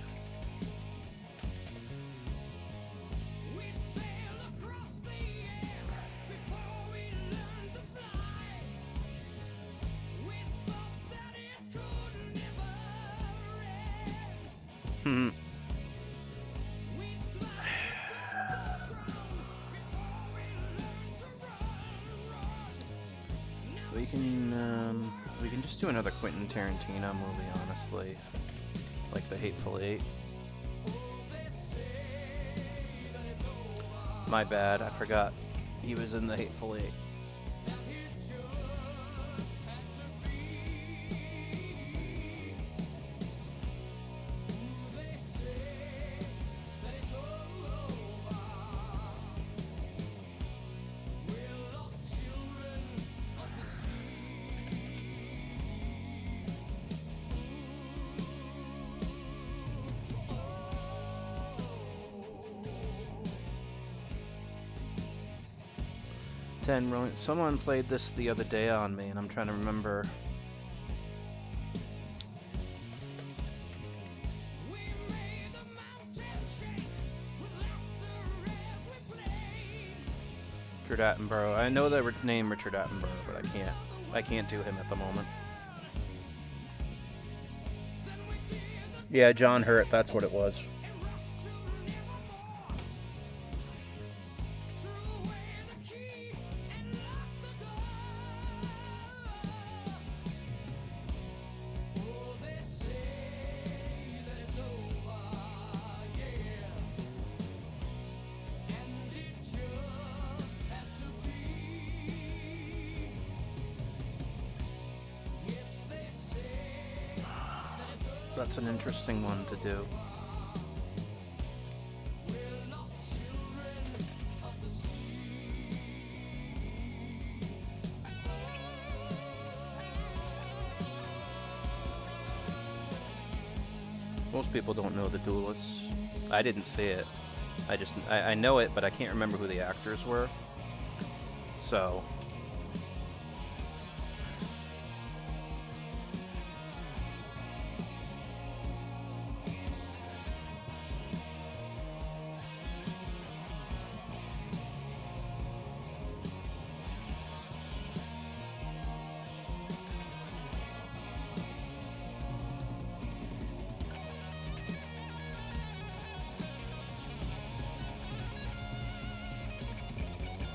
We can just do another Quentin Tarantino movie, honestly. Like The Hateful Eight. My bad, I forgot he was in The Hateful Eight. Someone played this the other day on me, and I'm trying to remember. Richard Attenborough. I know the name Richard Attenborough, but I can't do him at the moment. Yeah, John Hurt. That's what it was. That's an interesting one to do. Most people don't know The Duelists. I didn't see it. I know it, but I can't remember who the actors were. So.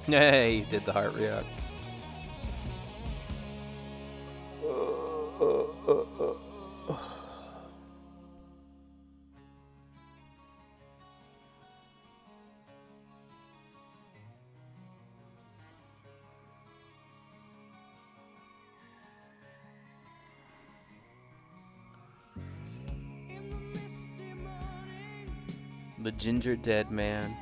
Hey, he did the heart react. The ginger dead man.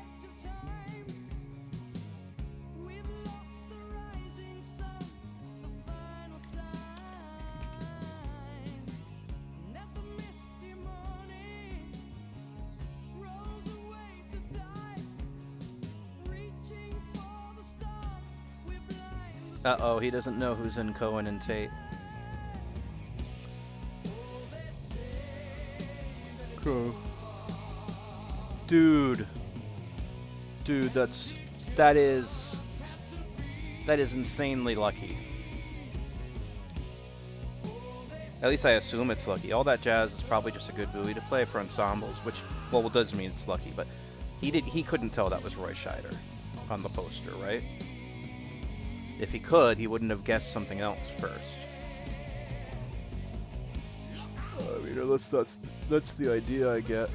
Uh-oh, he doesn't know who's in Cohen and Tate. Cool. Dude, that is insanely lucky. At least I assume it's lucky. All that jazz is probably just a good buoy to play for ensembles, which, well, does mean it's lucky, but he couldn't tell that was Roy Scheider on the poster, right? If he could, he wouldn't have guessed something else first. I mean, that's the idea I get.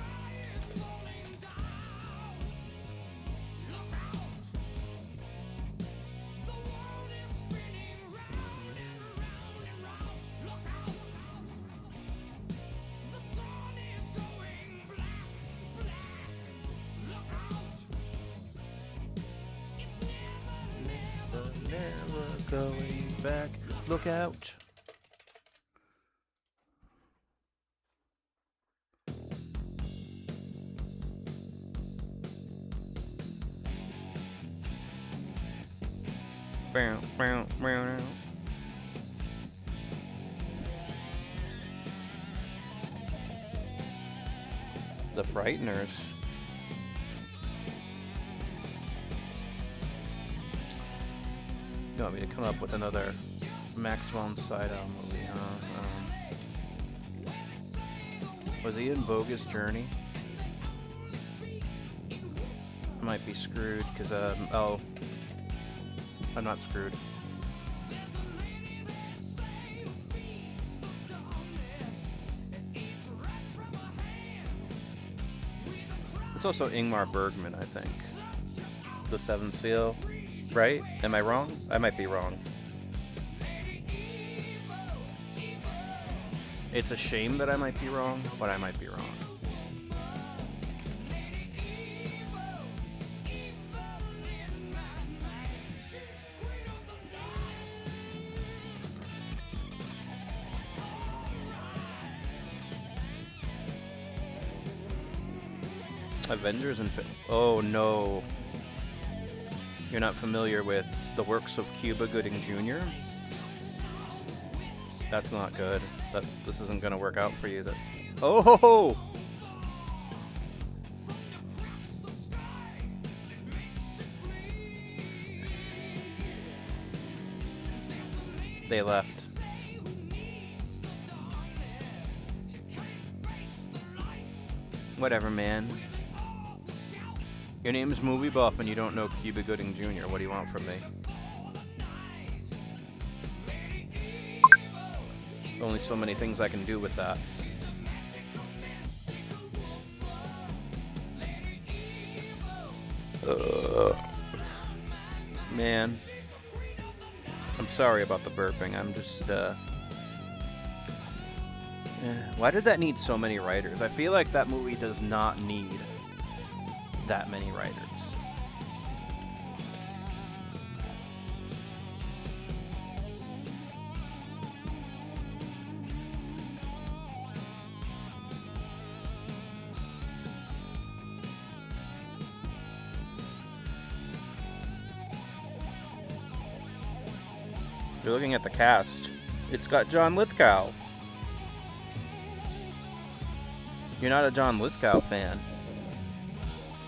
Going back, look out. Bow, bow, bow. The Frighteners. You want me to come up with another Maxwell and Sydow movie, huh? Was he in Bogus Journey? I might be screwed, because, oh. I'm not screwed. It's also Ingmar Bergman, I think. The Seventh Seal. Right? Am I wrong? I might be wrong. It's a shame that I might be wrong, but I might be wrong. Avengers and... Oh, no. You're not familiar with the works of Cuba Gooding Jr.? That's not good. This isn't gonna work out for you. Oh ho ho! They left. Whatever, man. Your name's Movie Buff and you don't know Cuba Gooding Jr. What do you want from me? Only so many things I can do with that. Man. I'm sorry about the burping. I'm just, why did that need so many writers? I feel like that movie does not need that many writers. you're looking at the cast, it's got John Lithgow. You're not a John Lithgow fan.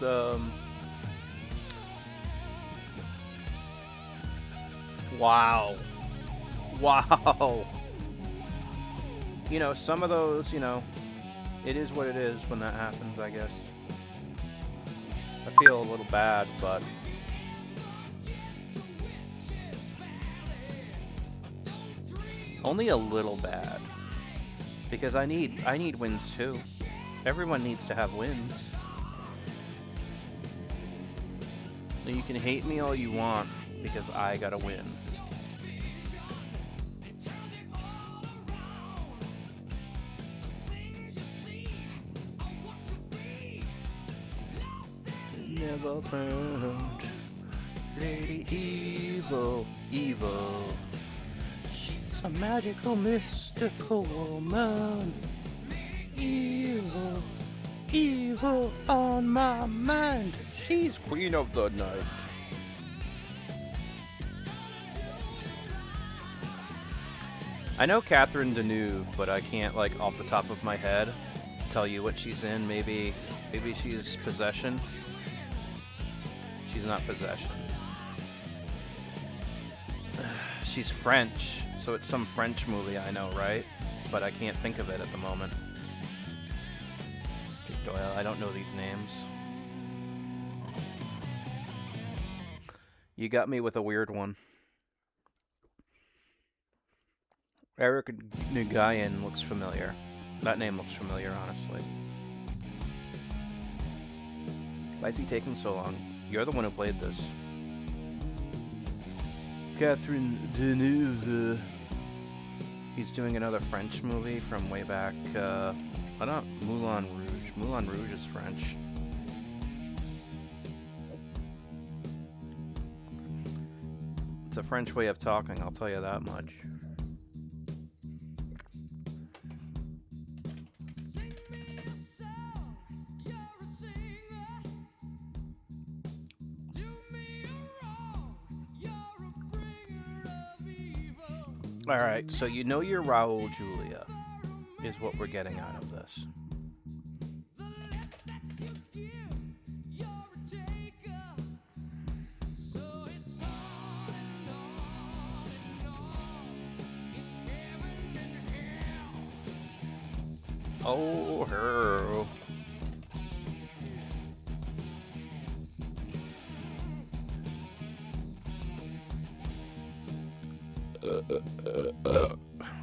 It's, wow. Wow. You know, some of those, you know, it is what it is when that happens, I guess. I feel a little bad, but only a little bad. Because I need wins too. Everyone needs to have wins. You can hate me all you want because I gotta win. Never found Lady Evil, evil. She's a magical, mystical woman. Evil, evil on my mind. She's queen of the night. I know Catherine Deneuve, but I can't, like, off the top of my head tell you what she's in. Maybe she's Possession. She's not Possession. She's French, so it's some French movie I know, right? But I can't think of it at the moment. Doyle, I don't know these names. You got me with a weird one. Eric Nguyen looks familiar. That name looks familiar, honestly. Why is he taking so long? You're the one who played this. Catherine Deneuve. He's doing another French movie from way back. I don't. Moulin Rouge. Moulin Rouge is French. It's a French way of talking, I'll tell you that much. Alright, so you know your Raul Julia is what we're getting out of this. Oh, her.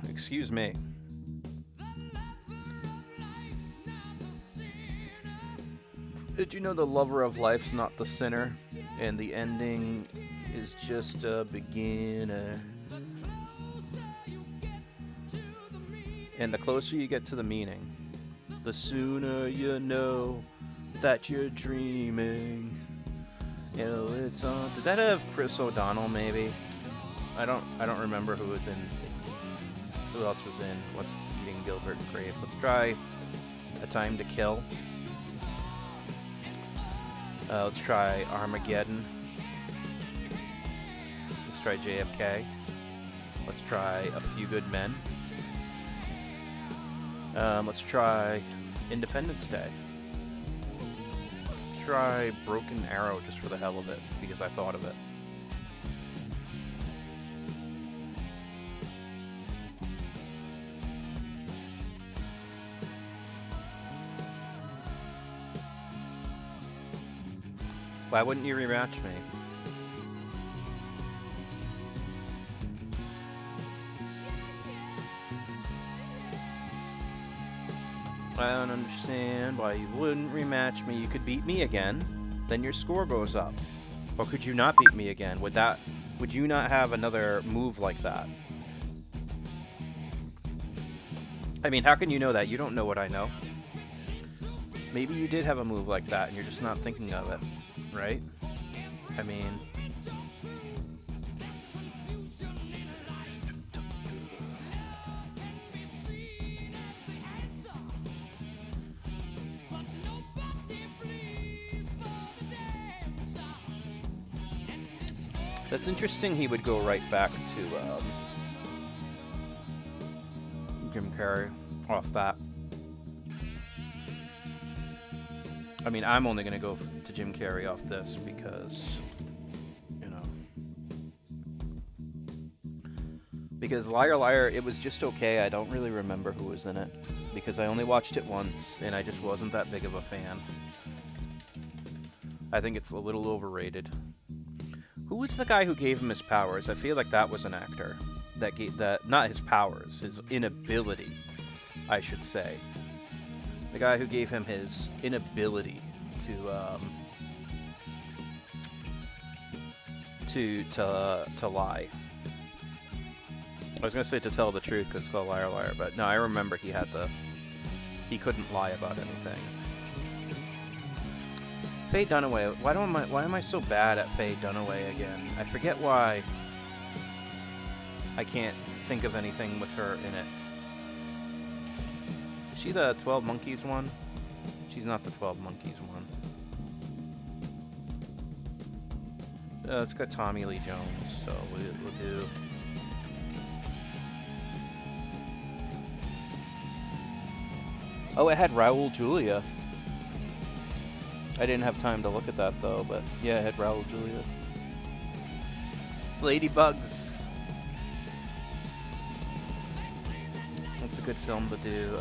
Excuse me. Did you know the lover of life's not the sinner, and the ending is just a beginner? And the closer you get to the meaning, the sooner you know that you're dreaming. You know, it's on. Did that have Chris O'Donnell? Maybe. I don't remember who was in. Who else was in? What's Eating Gilbert Grape? Let's try A Time to Kill. Let's try Armageddon. Let's try JFK. Let's try A Few Good Men. Let's try Independence Day. Let's try Broken Arrow just for the hell of it, because I thought of it. Why wouldn't you rematch me? I don't understand why you wouldn't rematch me. You could beat me again, then your score goes up. Or could you not beat me again? Would you not have another move like that? I mean, how can you know that? You don't know what I know. Maybe you did have a move like that and you're just not thinking of it, right? I mean... That's interesting he would go right back to Jim Carrey off that. I mean, I'm only gonna go to Jim Carrey off this because, you know, because Liar Liar, it was just okay. I don't really remember who was in it because I only watched it once and I just wasn't that big of a fan. I think it's a little overrated. Who was the guy who gave him his powers? I feel like that was an actor that gave that, not his powers, his inability, I should say. The guy who gave him his inability to lie. I was gonna say to tell the truth because it's called Liar Liar, but no, I remember he couldn't lie about anything. Faye Dunaway. Why am I so bad at Faye Dunaway again? I forget why. I can't think of anything with her in it. Is she the 12 Monkeys one? She's not the 12 Monkeys one. It's got Tommy Lee Jones, so we'll do. Oh, it had Raul Julia. I didn't have time to look at that though, but yeah, it had Raul Julia. Ladybugs. That's a good film to do.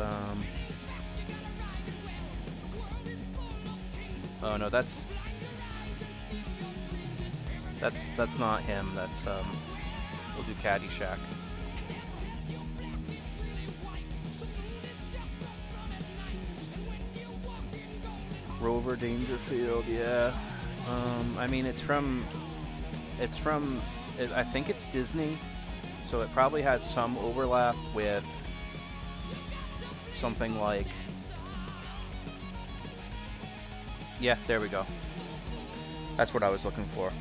Oh no, that's not him. That's we'll do Caddyshack. Rover Dangerfield, yeah. I mean, it's from, I think it's Disney, so it probably has some overlap with something like, yeah, there we go. That's what I was looking for.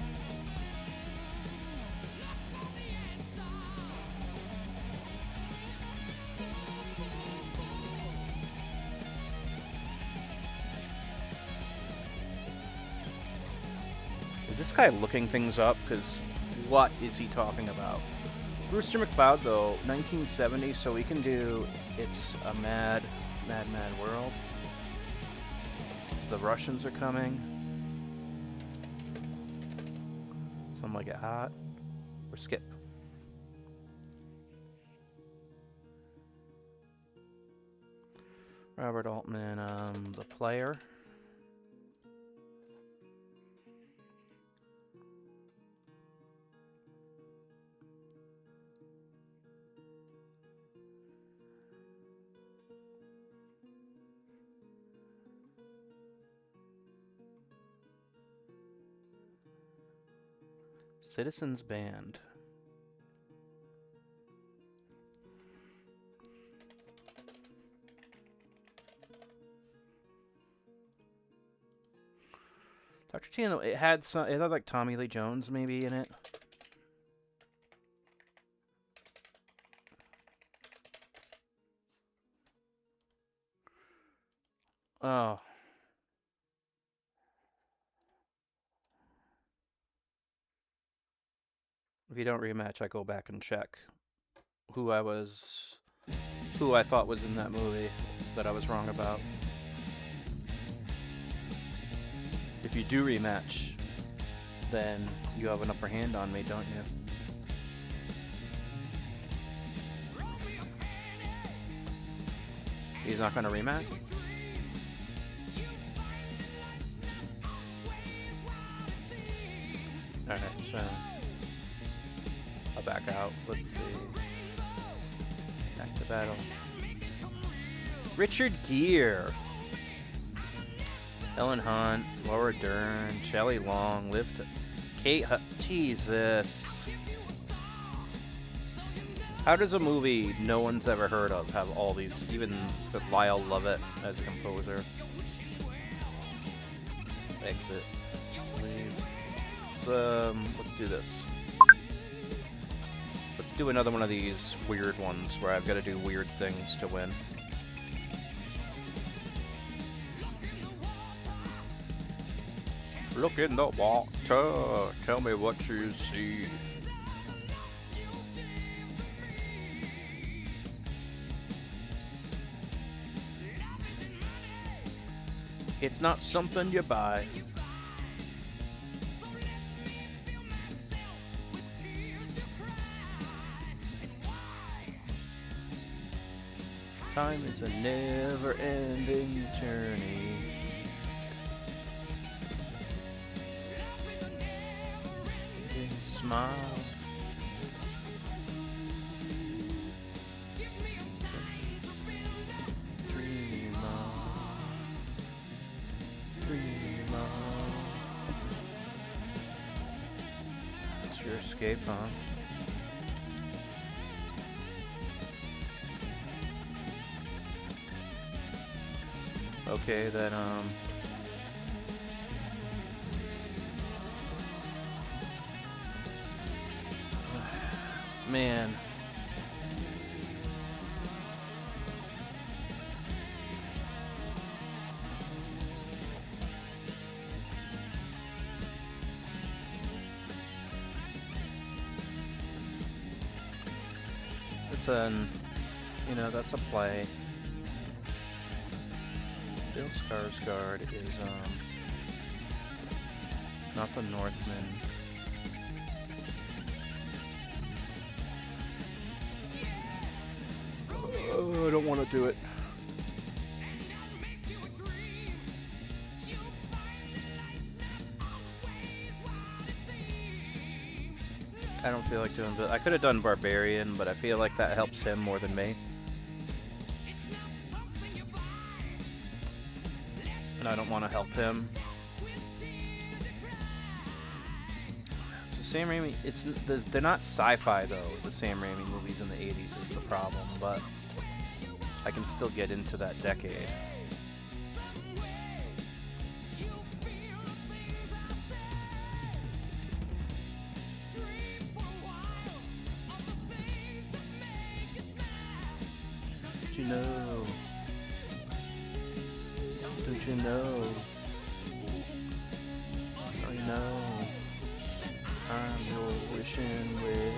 Is this guy looking things up? Because what is he talking about? Brewster McCloud, though, 1970, so we can do It's a Mad, Mad, Mad World. The Russians are coming. Some Like It Hot. Or skip. Robert Altman, The Player. Citizens Band. Dr. Chino, it had like Tommy Lee Jones maybe in it. Oh. If you don't rematch, I go back and check who I thought was in that movie that I was wrong about. If you do rematch, then you have an upper hand on me, don't you? He's not going to rematch? Alright, so I'll back out. Let's see. Back to battle. Richard Gere. Ellen Hunt, Laura Dern, Shelley Long, Kate Jesus. How does a movie no one's ever heard of have all these, even with Lyle Lovett as a composer? Exit. Leave. Let's do this. Let's do another one of these weird ones where I've got to do weird things to win. Look in the water, tell me what you see. It's not something you buy. Time is a never-ending journey. Smile. Dream on. Dream on. It's your escape, huh? Okay, then, man. It's that's a play. Bill Skarsgård is, not the Northman. Oh, I don't want to do it. I don't feel like doing it. I could have done Barbarian, but I feel like that helps him more than me. And I don't want to help him. So Sam Raimi, they're not sci-fi though. The Sam Raimi movies in the 80s is the problem, but I can still get into that decade. Don't you know? Don't you know? Oh, you know, I'm your wishing well.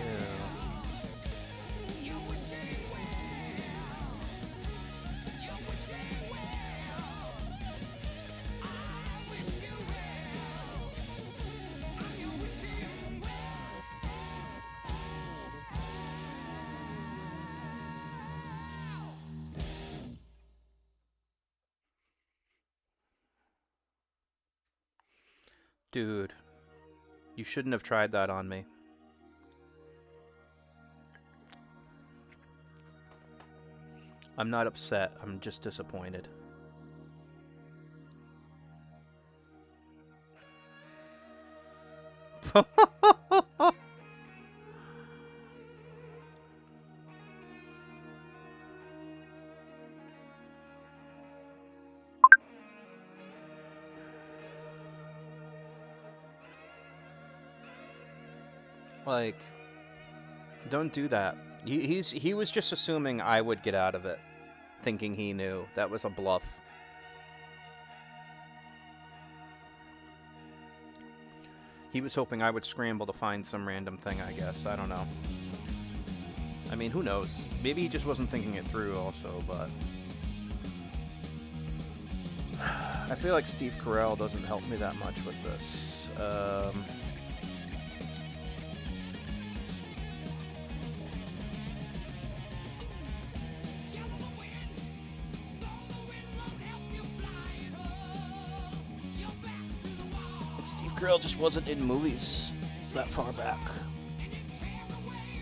Dude, you shouldn't have tried that on me. I'm not upset, I'm just disappointed. Like, don't do that. He was just assuming I would get out of it, thinking he knew. That was a bluff. He was hoping I would scramble to find some random thing, I guess. I don't know. I mean, who knows? Maybe he just wasn't thinking it through also, but I feel like Steve Carell doesn't help me that much with this. Steve Carell just wasn't in movies that far back.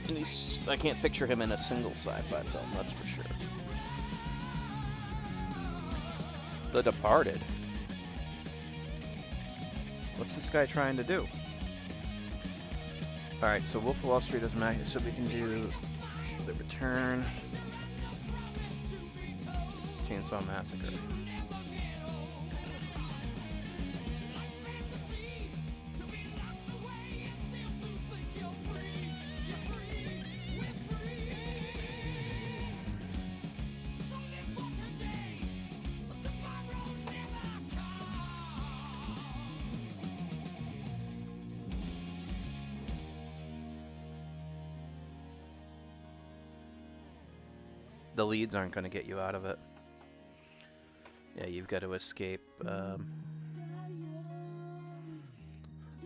And I can't picture him in a single sci-fi film, that's for sure. The Departed. What's this guy trying to do? Alright, so Wolf of Wall Street doesn't matter, so we can do The Return. Chainsaw Massacre. The leads aren't going to get you out of it. Yeah, you've got to escape.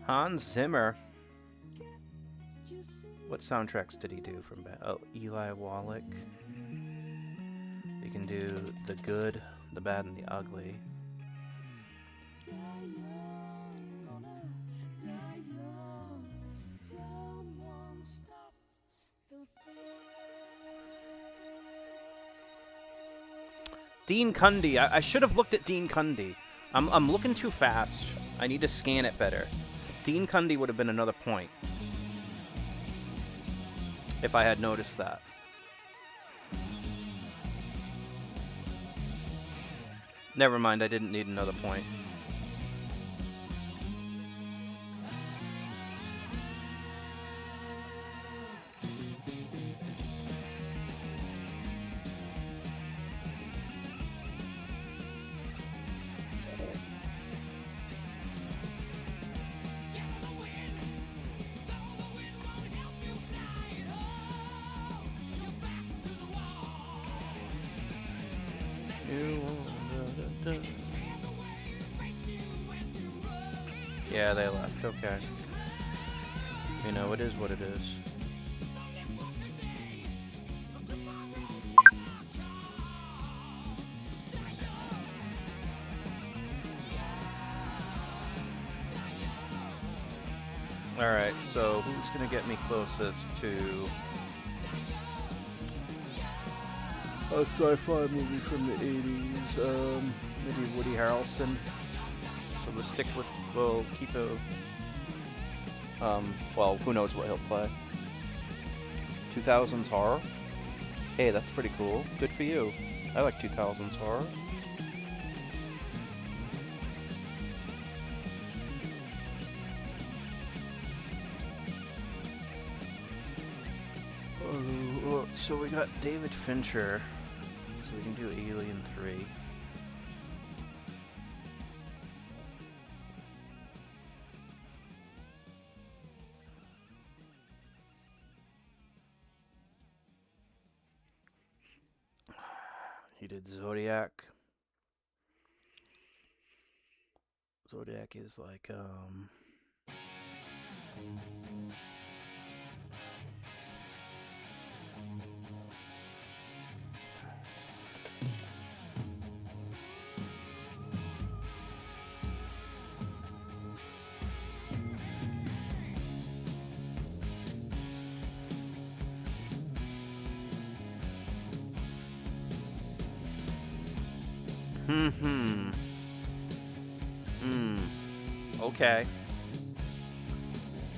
Hans Zimmer. What soundtracks did he do from oh, Eli Wallach. You can do the good, the bad, and the ugly. Dean Cundy. I should have looked at Dean Cundy. I'm looking too fast. I need to scan it better. Dean Cundy would have been another point if I had noticed that. Never mind, I didn't need another point. Yeah, they left. Okay. You know, it is what it is. Alright, so who's gonna get me closest to a sci-fi movie from the 80s? Maybe Woody Harrelson. So we'll keep a, well, who knows what he'll play. 2000s horror? Hey, that's pretty cool. Good for you. I like 2000s horror. So we got David Fincher. So we can do Alien 3. He did Zodiac. Zodiac is like, okay.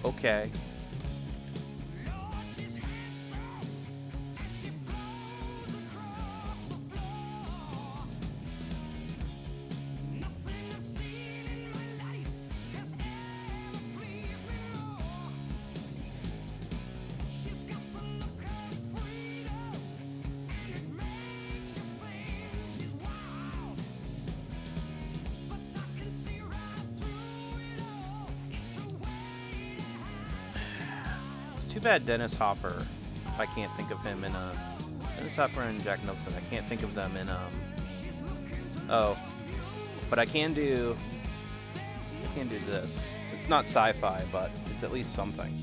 Okay. Too bad Dennis Hopper. I can't think of him in Dennis Hopper and Jack Nicholson. I can't think of them in oh, but I can do this. It's not sci-fi, but it's at least something.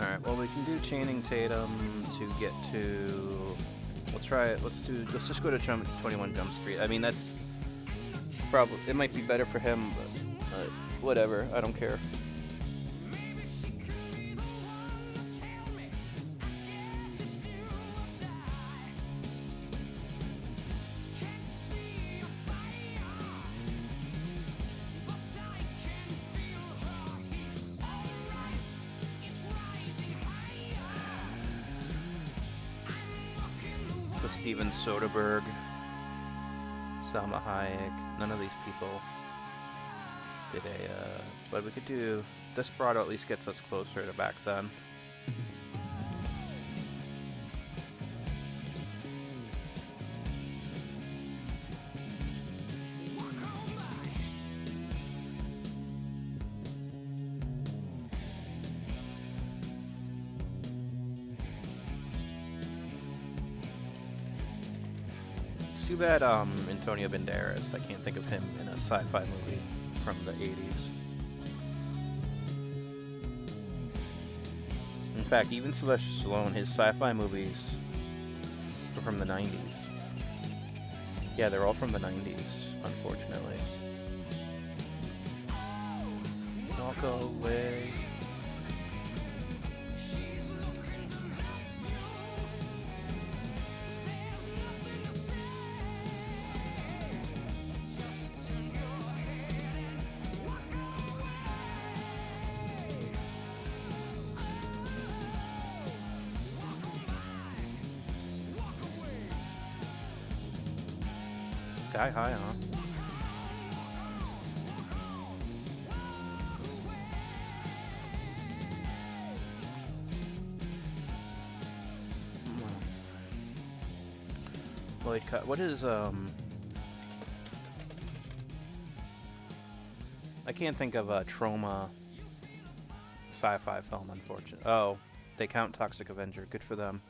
Alright, well we can do Channing Tatum to get to... Let's try it. Let's just go to 21 Jump Street. I mean, that's... probably... It might be better for him, but... whatever. I don't care. Steven Soderbergh Salma Hayek. None of these people did a. But we could do. Desperado at least gets us closer to back then. Too bad Antonio Banderas. I can't think of him in a sci-fi movie from the 80s. In fact, even Sylvester Stallone, his sci-fi movies are from the 90s. Yeah, they're all from the 90s, unfortunately. Walk away. Sky high, huh? Lloyd Cut. What is I can't think of a trauma sci-fi film, unfortunately. Oh, they count Toxic Avenger. Good for them.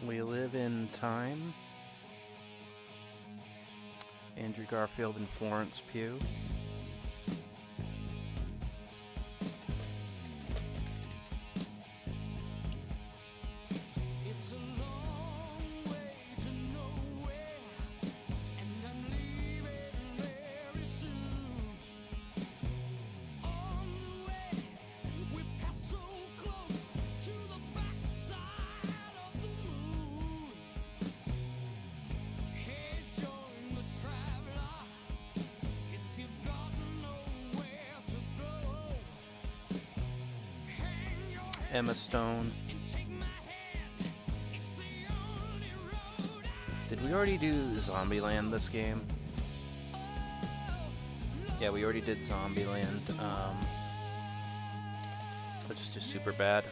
We Live in Time. Andrew Garfield and Florence Pugh. It's a long way to nowhere, and I'm leaving very soon. On the way, we pass so close to the backside of the moon. Hey, join the traveler if you've got nowhere to go. Hang your head Emma Stone. and take my hand. It's the only road I Did we already do Zombieland this game? Yeah, we already did Zombieland. That's just super bad.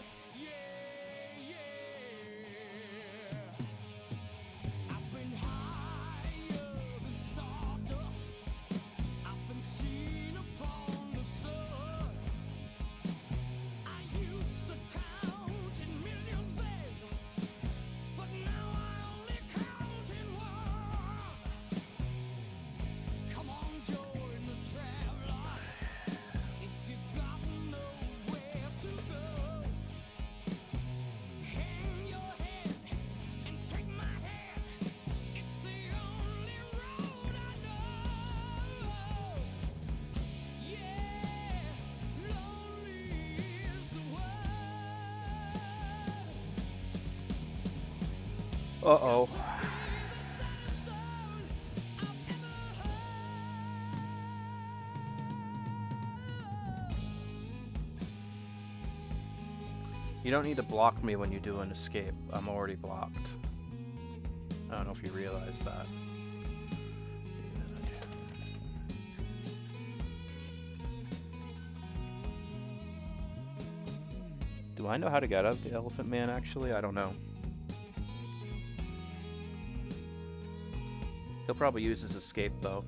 I've been higher than stardust. I've been seen upon the sun. I used to count in millions then, but now I only count in one. Come on, join the traveler if you got nowhere to go. Hang your head and take my hand. It's the only road I know. Yeah, lonely is the word. Uh-oh. Be the saddest song I've ever heard. You don't need to block me when you do an escape. I'm already blocked. I don't know if you realize that. Do I know how to get out of the Elephant Man, actually? I don't know. He'll probably use his escape, though.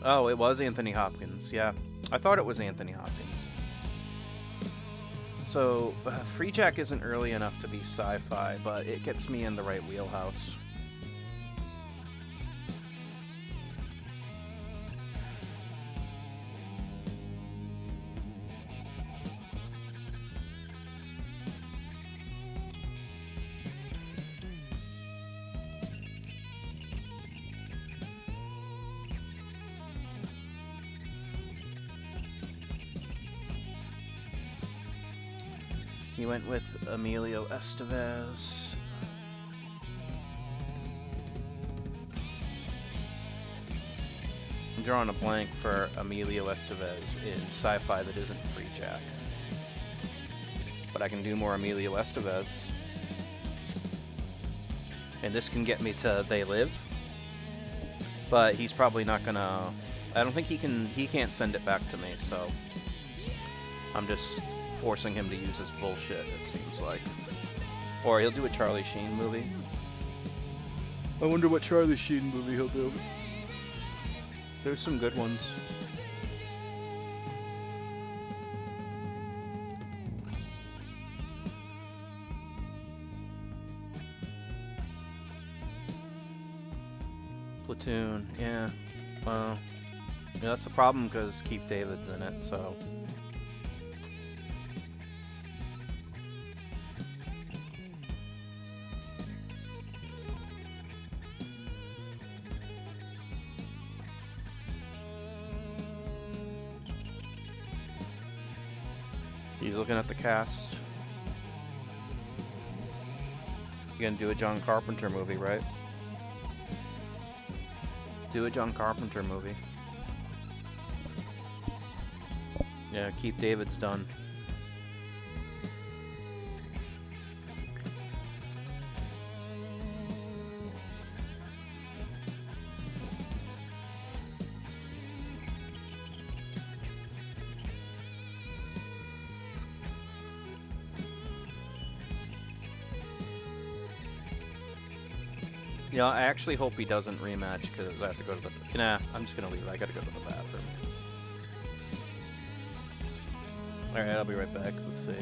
Oh, it was Anthony Hopkins. Yeah, I thought it was Anthony Hopkins. So, Free Jack isn't early enough to be sci-fi, but it gets me in the right wheelhouse. He went with Emilio Estevez. I'm drawing a blank for Emilio Estevez in sci-fi that isn't Free Jack. But I can do more Emilio Estevez. And this can get me to They Live. But he's probably not gonna... I don't think he can't send it back to me, so... I'm just forcing him to use his bullshit, it seems like. Or he'll do a Charlie Sheen movie. I wonder what Charlie Sheen movie he'll do. There's some good ones. Platoon, yeah. Well, yeah, that's the problem because Keith David's in it, so... He's looking at the cast. You're gonna do a John Carpenter movie, right? Do a John Carpenter movie. Yeah, Keith David's done. Yeah, I actually hope he doesn't rematch because I have to go to the... Nah, I'm just gonna leave. I gotta go to the bathroom. Alright, I'll be right back. Let's see.